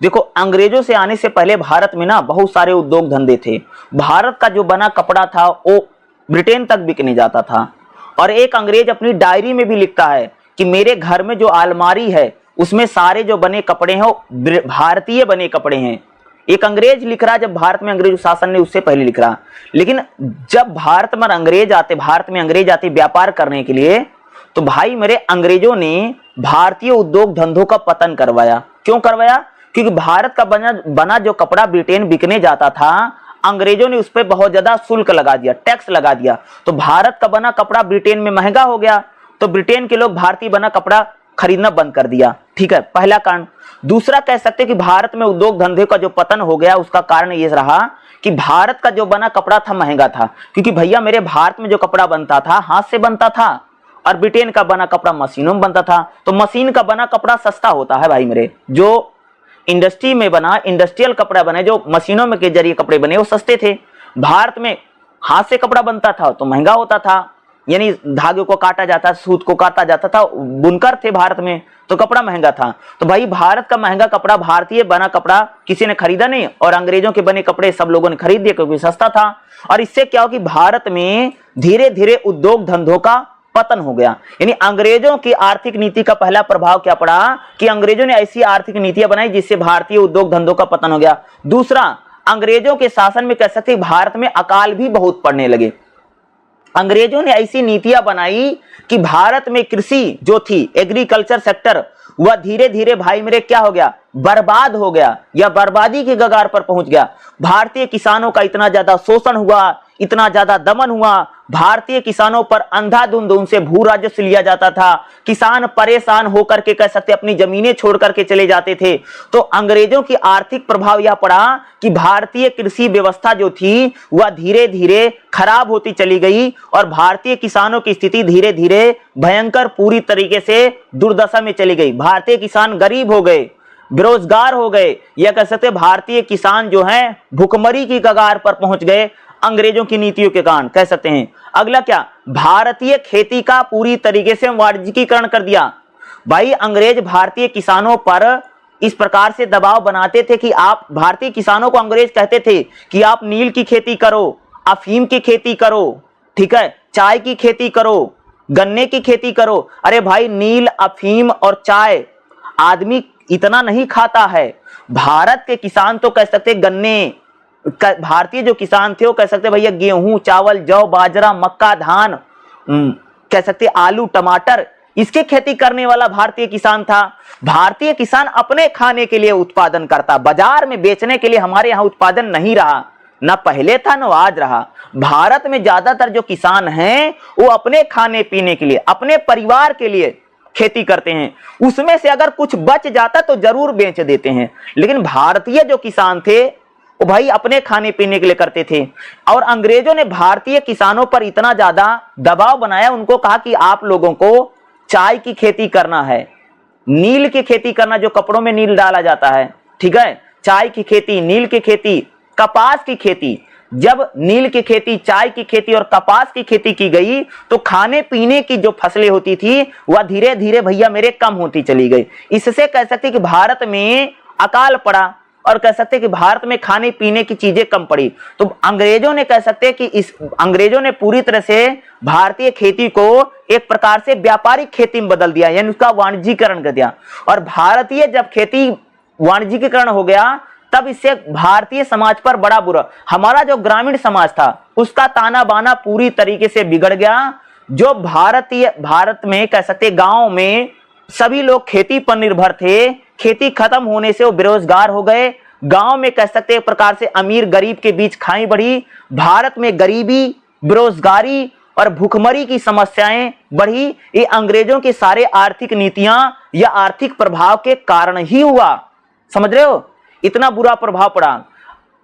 देखो अंग्रेजों से आने से पहले भारत में ना बहुत सारे उद्योग धंधे थे। भारत का जो बना कपड़ा था वो ब्रिटेन तक बिकने जाता था। और एक अंग्रेज अपनी डायरी में भी लिखता है कि मेरे घर में जो अलमारी है उसमें सारे जो बने कपड़े हैं वो भारतीय बने कपड़े हैं। एक अंग्रेज लिख रहा, जब भारत में अंग्रेज शासन ने उससे पहले लिख रहा। लेकिन जब भारत में अंग्रेज आते व्यापार करने के लिए तो भाई मेरे अंग्रेजों ने भारतीय उद्योग धंधों का पतन करवाया। क्यों करवाया? क्योंकि भारत का बना जो कपड़ा ब्रिटेन बिकने जाता था अंग्रेजों ने उस पर बहुत ज्यादा शुल्क लगा दिया, टैक्स लगा दिया। तो भारत का बना कपड़ा ब्रिटेन में महंगा हो गया, तो ब्रिटेन के लोग भारतीय बना कपड़ा खरीदना बंद कर दिया। ठीक है, पहला कारण। दूसरा कह सकते हैं कि भारत में उद्योग धंधे का जो पतन हो गया उसका कारण ये रहा कि भारत का जो बना कपड़ा था महंगा था, क्योंकि भैया मेरे भारत में जो कपड़ा बनता था हाथ से बनता था और ब्रिटेन का बना कपड़ा मशीनों में बनता था। तो मशीन का बना कपड़ा सस्ता होता है भाई मेरे, जो इंडस्ट्री में बना, इंडस्ट्रियल कपड़ा बने, जो मशीनों में के जरिए कपड़े बने वो सस्ते थे। भारत में हाथ से कपड़ा बनता था तो महंगा होता था, यानी धागे को काटा जाता, सूत को काटा जाता था, बुनकर थे भारत में, तो कपड़ा महंगा था। तो भाई भारत का महंगा कपड़ा, भारतीय बना कपड़ा किसी ने खरीदा नहीं, और अंग्रेजों के बने कपड़े सब लोगों ने खरीद दिए क्योंकि सस्ता था। और इससे क्या हो कि भारत में धीरे धीरे उद्योग धंधों का पतन हो गया। यानी अंग्रेजों की आर्थिक नीति का पहला प्रभाव क्या पड़ा कि अंग्रेजों ने ऐसी आर्थिक नीतियां बनाई जिससे भारतीय उद्योग धंधों का पतन हो गया। दूसरा, अंग्रेजों के शासन में कह सकते भारत में अकाल भी बहुत पड़ने लगे। अंग्रेजों ने ऐसी नीतियां बनाई कि भारत में कृषि जो थी, एग्रीकल्चर सेक्टर, वह धीरे धीरे भाई मेरे क्या हो गया, बर्बाद हो गया या बर्बादी के कगार पर पहुंच गया। भारतीय किसानों का इतना ज्यादा शोषण हुआ, इतना ज्यादा दमन हुआ, भारतीय किसानों पर अंधाधुंध उनसे भू राजस्व लिया जाता था। किसान परेशान होकर के कह सकते अपनी जमीनें छोड़ करके चले जाते थे। तो अंग्रेजों की आर्थिक प्रभाव यह पड़ा कि भारतीय कृषि व्यवस्था जो थी वह धीरे धीरे खराब होती चली गई और भारतीय किसानों की स्थिति धीरे धीरे भयंकर पूरी तरीके से दुर्दशा में चली गई। भारतीय किसान गरीब हो गए, बेरोजगार हो गए, यह कह सकते भारतीय किसान जो हैं भुखमरी की कगार पर पहुंच गए अंग्रेजों की नीतियों के कारण, कह सकते हैं। अगला क्या, भारतीय खेती का पूरी तरीके से वाणिज्यिकीकरण कर दिया। भाई अंग्रेज भारतीय किसानों पर इस प्रकार से दबाव बनाते थे कि आप, भारतीय किसानों को अंग्रेज कहते थे कि आप नील की खेती करो, अफीम की खेती करो, ठीक है, चाय की खेती करो, गन्ने की खेती करो। अरे भाई नील, अफीम और चाय आदमी इतना नहीं खाता है। भारत के किसान तो कह सकते गन्ने, भारतीय जो किसान थे वो कह सकते भैया गेहूं, चावल, जौ, बाजरा, मक्का, धान, कह सकते आलू, टमाटर, इसके खेती करने वाला भारतीय किसान था। भारतीय किसान अपने खाने के लिए उत्पादन करता, बाजार में बेचने के लिए हमारे यहाँ उत्पादन नहीं रहा, ना पहले था ना आज रहा। भारत में ज्यादातर जो किसान हैं वो अपने खाने पीने के लिए, अपने परिवार के लिए खेती करते हैं। उसमें से अगर कुछ बच जाता तो जरूर बेच देते हैं, लेकिन भारतीय जो किसान थे वो भाई अपने खाने पीने के लिए करते थे। और अंग्रेजों ने भारतीय किसानों पर इतना ज्यादा दबाव बनाया, उनको कहा कि आप लोगों को चाय की खेती करना है, नील की खेती करना, जो कपड़ों में नील डाला जाता है, ठीक है, चाय की खेती, नील की खेती, कपास की खेती। जब नील की खेती, चाय की खेती और कपास की खेती की गई तो खाने पीने की जो फसलें होती थी वह धीरे धीरे भैया मेरे कम होती चली गई। इससे कह सकते कि भारत में अकाल पड़ा और कह सकते कि भारत में खाने पीने की चीजें कम पड़ी। तो अंग्रेजों ने कह सकते कि अंग्रेजों ने पूरी तरह से भारतीय खेती को एक प्रकार से व्यापारिक खेती में बदल दिया, यानी उसका वाणिज्यीकरण कर दिया। और भारतीय जब खेती वाणिज्यीकरण हो गया तब इससे भारतीय समाज पर बड़ा बुरा, हमारा जो ग्रामीण समाज था उसका ताना बाना पूरी तरीके से बिगड़ गया। जो भारत में कह सकते गांव में सभी लोग खेती पर निर्भर थे, खेती खत्म होने से वो बेरोजगार हो गए। गांव में कह सकते एक प्रकार से अमीर गरीब के बीच खाई बढ़ी। भारत में गरीबी, बेरोजगारी और भूखमरी की समस्याएं बढ़ी। ये अंग्रेजों के सारे आर्थिक नीतियां या आर्थिक प्रभाव के कारण ही हुआ, समझ रहे हो, इतना बुरा प्रभाव पड़ा।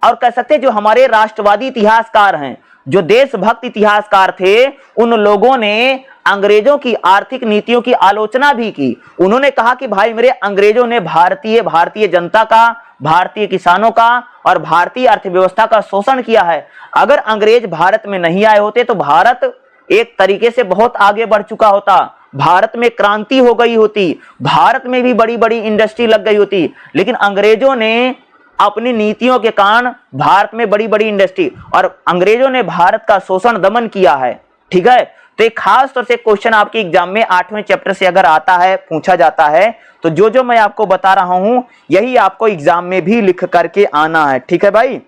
और कह सकते जो हमारे राष्ट्रवादी इतिहासकार हैं, जो देशभक्त इतिहासकार थे, उन लोगों ने अंग्रेजों की आर्थिक नीतियों की आलोचना भी की। उन्होंने कहा कि भाई मेरे अंग्रेजों ने भारतीय जनता का, भारतीय किसानों का और भारतीय अर्थव्यवस्था का शोषण किया है। अगर अंग्रेज भारत में नहीं आए होते तो भारत एक तरीके से बहुत आगे बढ़ चुका होता, भारत में क्रांति हो गई होती, भारत में भी बड़ी बड़ी इंडस्ट्री लग गई होती। लेकिन अंग्रेजों ने अपनी नीतियों के कारण भारत में बड़ी बड़ी इंडस्ट्री, और अंग्रेजों ने भारत का शोषण दमन किया है, ठीक है। तो एक खास तौर से क्वेश्चन आपके एग्जाम में 8वें चैप्टर से अगर आता है, पूछा जाता है, तो जो मैं आपको बता रहा हूं यही आपको एग्जाम में भी लिख करके आना है, ठीक है भाई।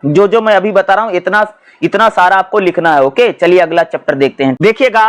जो मैं अभी बता रहा हूं इतना सारा आपको लिखना है, ओके। चलिए अगला चैप्टर देखते हैं। देखिएगा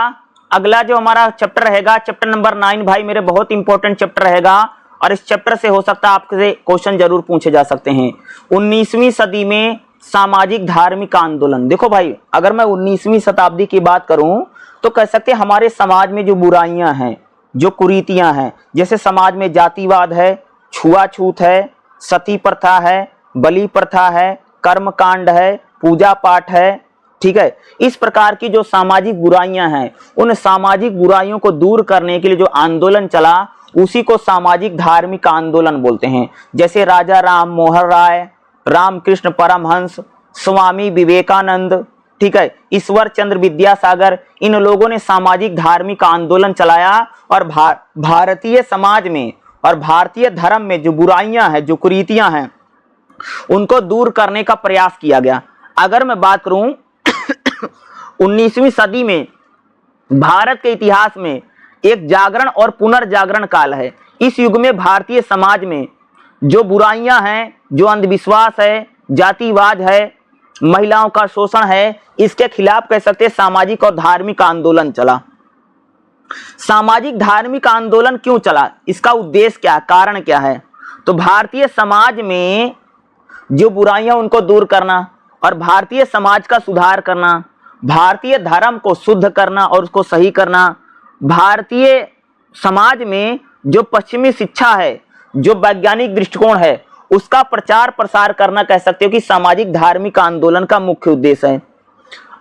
अगला जो हमारा चैप्टर रहेगा, चैप्टर नंबर 9 भाई मेरे बहुत इंपॉर्टेंट चैप्टर रहेगा, और इस चैप्टर से हो सकता है आपसे क्वेश्चन जरूर पूछे जा सकते हैं। 19वीं सदी में सामाजिक धार्मिक आंदोलन। देखो भाई, अगर मैं 19वीं शताब्दी की बात करूं तो कह सकते हैं हमारे समाज में जो बुराइयां हैं, जो कुरीतियां हैं, जैसे समाज में जातिवाद है, छुआछूत है, सती प्रथा है, बलि प्रथा है, कर्मकांड है, पूजा पाठ है, ठीक है। इस प्रकार की जो सामाजिक बुराइयां हैं, उन सामाजिक बुराइयों को दूर करने के लिए जो आंदोलन चला, उसी को सामाजिक धार्मिक आंदोलन बोलते हैं। जैसे राजा राम मोहन राय, रामकृष्ण परमहंस, स्वामी विवेकानंद, ठीक है, ईश्वर चंद्र विद्यासागर, इन लोगों ने सामाजिक धार्मिक आंदोलन चलाया और भारतीय समाज में और भारतीय धर्म में जो बुराइयां हैं, जो कुरीतियां हैं, उनको दूर करने का प्रयास किया गया। अगर मैं बात करूं 19वीं सदी में भारत के इतिहास में एक जागरण और पुनर्जागरण काल है। इस युग में भारतीय समाज में जो बुराइयां हैं, जो अंधविश्वास है, जातिवाद है, महिलाओं का शोषण है, इसके खिलाफ कह सकते सामाजिक और धार्मिक आंदोलन चला। सामाजिक धार्मिक आंदोलन क्यों चला, इसका उद्देश्य क्या, कारण क्या है? तो भारतीय समाज में जो बुराइयां उनको दूर करना और भारतीय समाज का सुधार करना, भारतीय धर्म को शुद्ध करना और उसको सही करना, भारतीय समाज में जो पश्चिमी शिक्षा है, जो वैज्ञानिक दृष्टिकोण है, उसका प्रचार प्रसार करना कह सकते हो कि सामाजिक धार्मिक आंदोलन का मुख्य उद्देश्य है।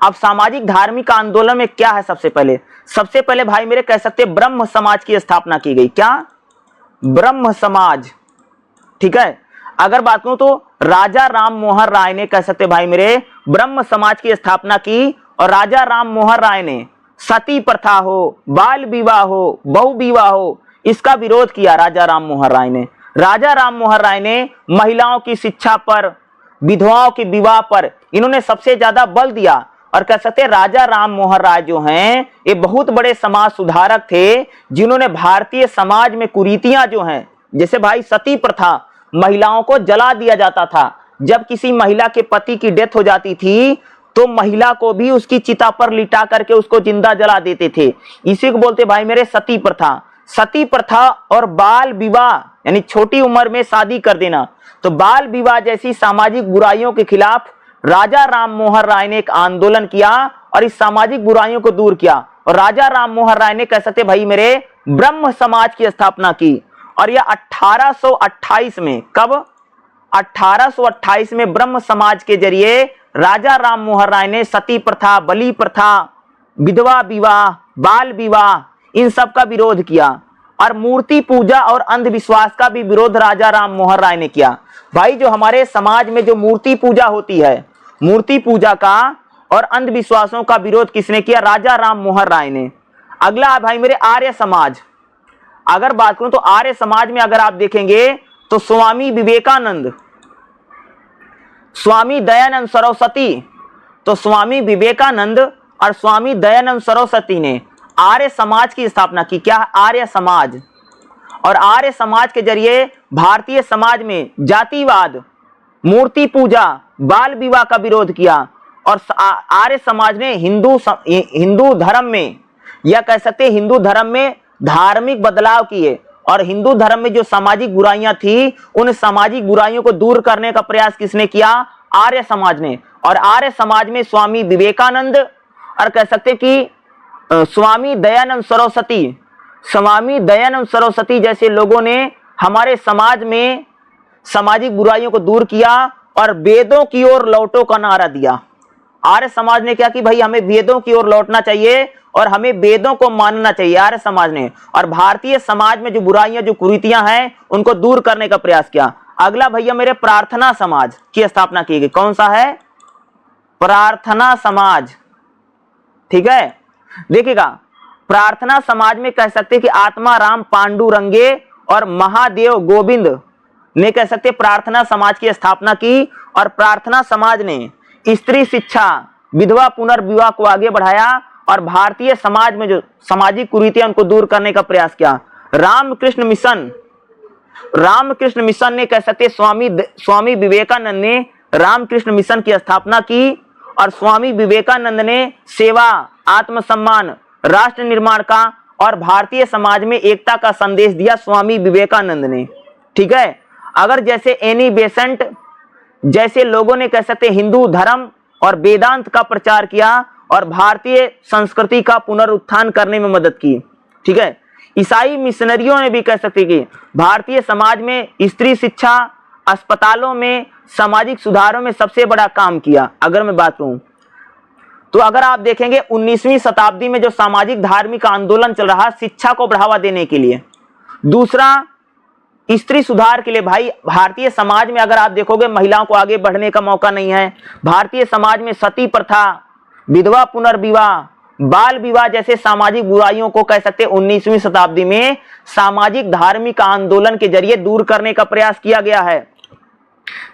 अब सामाजिक धार्मिक आंदोलन में क्या है? सबसे पहले भाई मेरे कह सकते ब्रह्म समाज की स्थापना की गई। क्या? ब्रह्म समाज, ठीक है। अगर बात करूं तो राजा राम मोहन राय ने कह सकते भाई मेरे ब्रह्म समाज की स्थापना की और राजा राम मोहन राय ने सती प्रथा हो, बाल विवाह हो, बहु विवाह हो, इसका विरोध किया। राजा राम मोहन राय ने महिलाओं की शिक्षा पर, विधवाओं के विवाह पर इन्होंने सबसे ज्यादा बल दिया। और कह सकते राजा राम मोहन राय जो हैं, ये बहुत बड़े समाज सुधारक थे, जिन्होंने भारतीय समाज में कुरीतियां जो हैं, जैसे भाई सती प्रथा, महिलाओं को जला दिया जाता था। जब किसी महिला के पति की डेथ हो जाती थी तो महिला को भी उसकी चिता पर लिटा करके उसको जिंदा जला देते थे। इसी को बोलते भाई मेरे सती प्रथा। सती प्रथा और बाल विवाह यानी छोटी उम्र में शादी कर देना, तो बाल विवाह जैसी सामाजिक बुराइयों के खिलाफ राजा राम मोहन राय ने एक आंदोलन किया और इस सामाजिक बुराइयों को दूर किया। और राजा राम मोहन राय ने कह सकते भाई मेरे ब्रह्म समाज की स्थापना की। और यह 1828 में, कब? 1828 में ब्रह्म समाज के जरिए राजा राम मोहन राय ने सती प्रथा, बलि प्रथा, विधवा विवाह, बाल विवाह, इन सब का विरोध किया। और मूर्ति पूजा और अंधविश्वास का भी विरोध राजा राम मोहन राय ने किया। भाई जो हमारे समाज में जो मूर्ति पूजा होती है, मूर्ति पूजा का और अंधविश्वासों का विरोध किसने किया? राजा राम मोहन राय ने। अगला भाई मेरे आर्य समाज। अगर बात करूं तो आर्य समाज में अगर आप देखेंगे तो स्वामी विवेकानंद, स्वामी दयानंद सरस्वती, तो स्वामी विवेकानंद और स्वामी दयानंद सरस्वती ने आर्य समाज की स्थापना की। क्या? आर्य समाज। और आर्य समाज के जरिए भारतीय समाज में जातिवाद, मूर्ति पूजा, बाल विवाह का विरोध किया। और आर्य समाज ने हिंदू धर्म में, या कह सकते हिंदू धर्म में धार्मिक बदलाव किए और हिंदू धर्म में जो सामाजिक बुराइयां थी, उन सामाजिक बुराइयों को दूर करने का प्रयास किसने किया? आर्य समाज ने। और आर्य समाज में स्वामी विवेकानंद और कह सकते कि स्वामी दयानंद सरस्वती जैसे लोगों ने हमारे समाज में सामाजिक बुराइयों को दूर किया और वेदों की ओर लौटो का नारा दिया। आर्य समाज ने क्या कि भाई हमें वेदों की ओर लौटना चाहिए और हमें वेदों को मानना चाहिए, आर्य समाज ने। और भारतीय समाज में जो बुराइयां, जो कुरीतियां हैं, उनको दूर करने का प्रयास किया। अगला भैया मेरे प्रार्थना समाज की स्थापना की गई। कौन सा है? प्रार्थना समाज, ठीक है। देखिएगा, प्रार्थना समाज में कह सकते कि आत्माराम पांडुरंगे और महादेव गोविंद ने कह सकते प्रार्थना समाज की स्थापना की। और प्रार्थना समाज ने स्त्री शिक्षा, विधवा पुनर्विवाह को आगे बढ़ाया और भारतीय समाज में जो सामाजिक कुरीतियां उनको दूर करने का प्रयास किया। रामकृष्ण मिशन ने कह सकते स्वामी विवेकानंद ने रामकृष्ण मिशन की स्थापना की। और स्वामी विवेकानंद ने सेवा, आत्मसम्मान, राष्ट्र निर्माण का और भारतीय समाज में एकता का संदेश दिया स्वामी विवेकानंद ने, ठीक है। अगर जैसे एनी बेसेंट जैसे लोगों ने कह सकते हिंदू धर्म और वेदांत का प्रचार किया और भारतीय संस्कृति का पुनरुत्थान करने में मदद की। ठीक है, ईसाई मिशनरियों ने भी कह सकते कि भारतीय समाज में स्त्री शिक्षा, अस्पतालों में, सामाजिक सुधारों में सबसे बड़ा काम किया। अगर मैं बात करूं तो अगर आप देखेंगे 19वीं शताब्दी में जो सामाजिक धार्मिक आंदोलन चल रहा, शिक्षा को बढ़ावा देने के लिए, दूसरा स्त्री सुधार के लिए। भाई भारतीय समाज में अगर आप देखोगे महिलाओं को आगे बढ़ने का मौका नहीं है। भारतीय समाज में सती प्रथा, विधवा पुनर्विवाह, बाल विवाह जैसे सामाजिक बुराइयों को कह सकते 19वीं शताब्दी में सामाजिक धार्मिक आंदोलन के जरिए दूर करने का प्रयास किया गया है।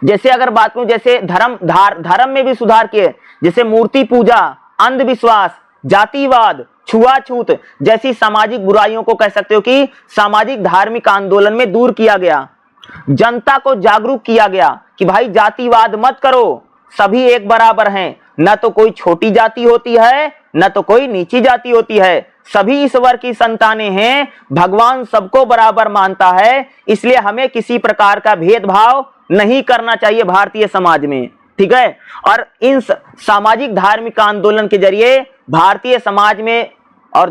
जैसे अगर बात करूं, जैसे धर्म में भी सुधार किए, जैसे मूर्ति पूजा, अंधविश्वास, जातिवाद, छुआछूत जैसी सामाजिक बुराइयों को कह सकते हो कि सामाजिक धार्मिक आंदोलन में दूर किया गया। जनता को जागरूक किया गया कि भाई जातिवाद मत करो, सभी एक बराबर हैं, न तो कोई छोटी जाति होती है न तो कोई नीची जाति होती है, सभी ईश्वर की संतानें हैं, भगवान सबको बराबर मानता है, इसलिए हमें किसी प्रकार का भेदभाव नहीं करना चाहिए भारतीय समाज में। ठीक है, और इन सामाजिक धार्मिक आंदोलन के जरिए भारतीय समाज में और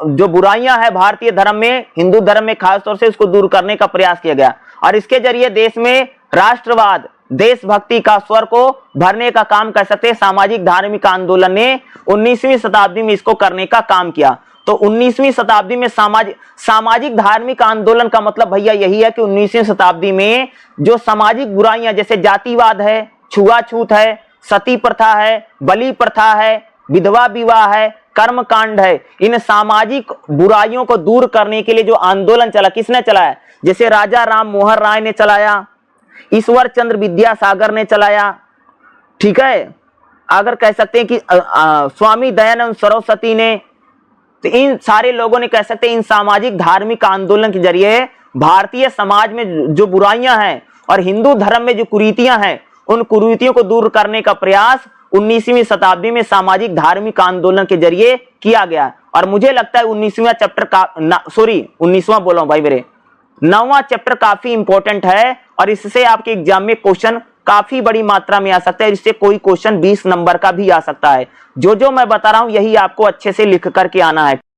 जो बुराइयां हैं भारतीय धर्म में, हिंदू धर्म में खासतौर से, उसको दूर करने का प्रयास किया गया और इसके जरिए देश में राष्ट्रवाद, देशभक्ति का स्वर को भरने का काम कर सकते सामाजिक धार्मिक आंदोलन ने 19वीं शताब्दी में इसको करने का काम किया। तो 19वीं शताब्दी में सामाजिक धार्मिक आंदोलन का मतलब भैया यही है कि 19वीं शताब्दी में जो सामाजिक बुराइयां जैसे जातिवाद है, छुआछूत है, सती प्रथा है, बलि प्रथा है, विधवा विवाह है, कर्मकांड है, इन सामाजिक बुराइयों को दूर करने के लिए जो आंदोलन चला, किसने चलाया? जैसे राजा राम मोहन राय ने चलाया, ईश्वर चंद्र विद्यासागर ने चलाया। ठीक है, अगर कह सकते हैं कि स्वामी दयानंद सरस्वती ने, तो इन सारे लोगों ने कह सकते हैं इन सामाजिक धार्मिक आंदोलन के जरिए भारतीय समाज में जो बुराइयां हैं और हिंदू धर्म में जो कुरीतियां हैं, उन कुरीतियों को दूर करने का प्रयास 19वीं शताब्दी में सामाजिक धार्मिक आंदोलन के जरिए किया गया। और मुझे लगता है 19वां चैप्टर का 19वां बोला हूं भाई मेरे, 9वां चैप्टर काफी इंपॉर्टेंट है और इससे आपके एग्जाम में क्वेश्चन काफी बड़ी मात्रा में आ सकता है। इससे कोई क्वेश्चन 20 नंबर का भी आ सकता है। जो मैं बता रहा हूं यही आपको अच्छे से लिख करके आना है।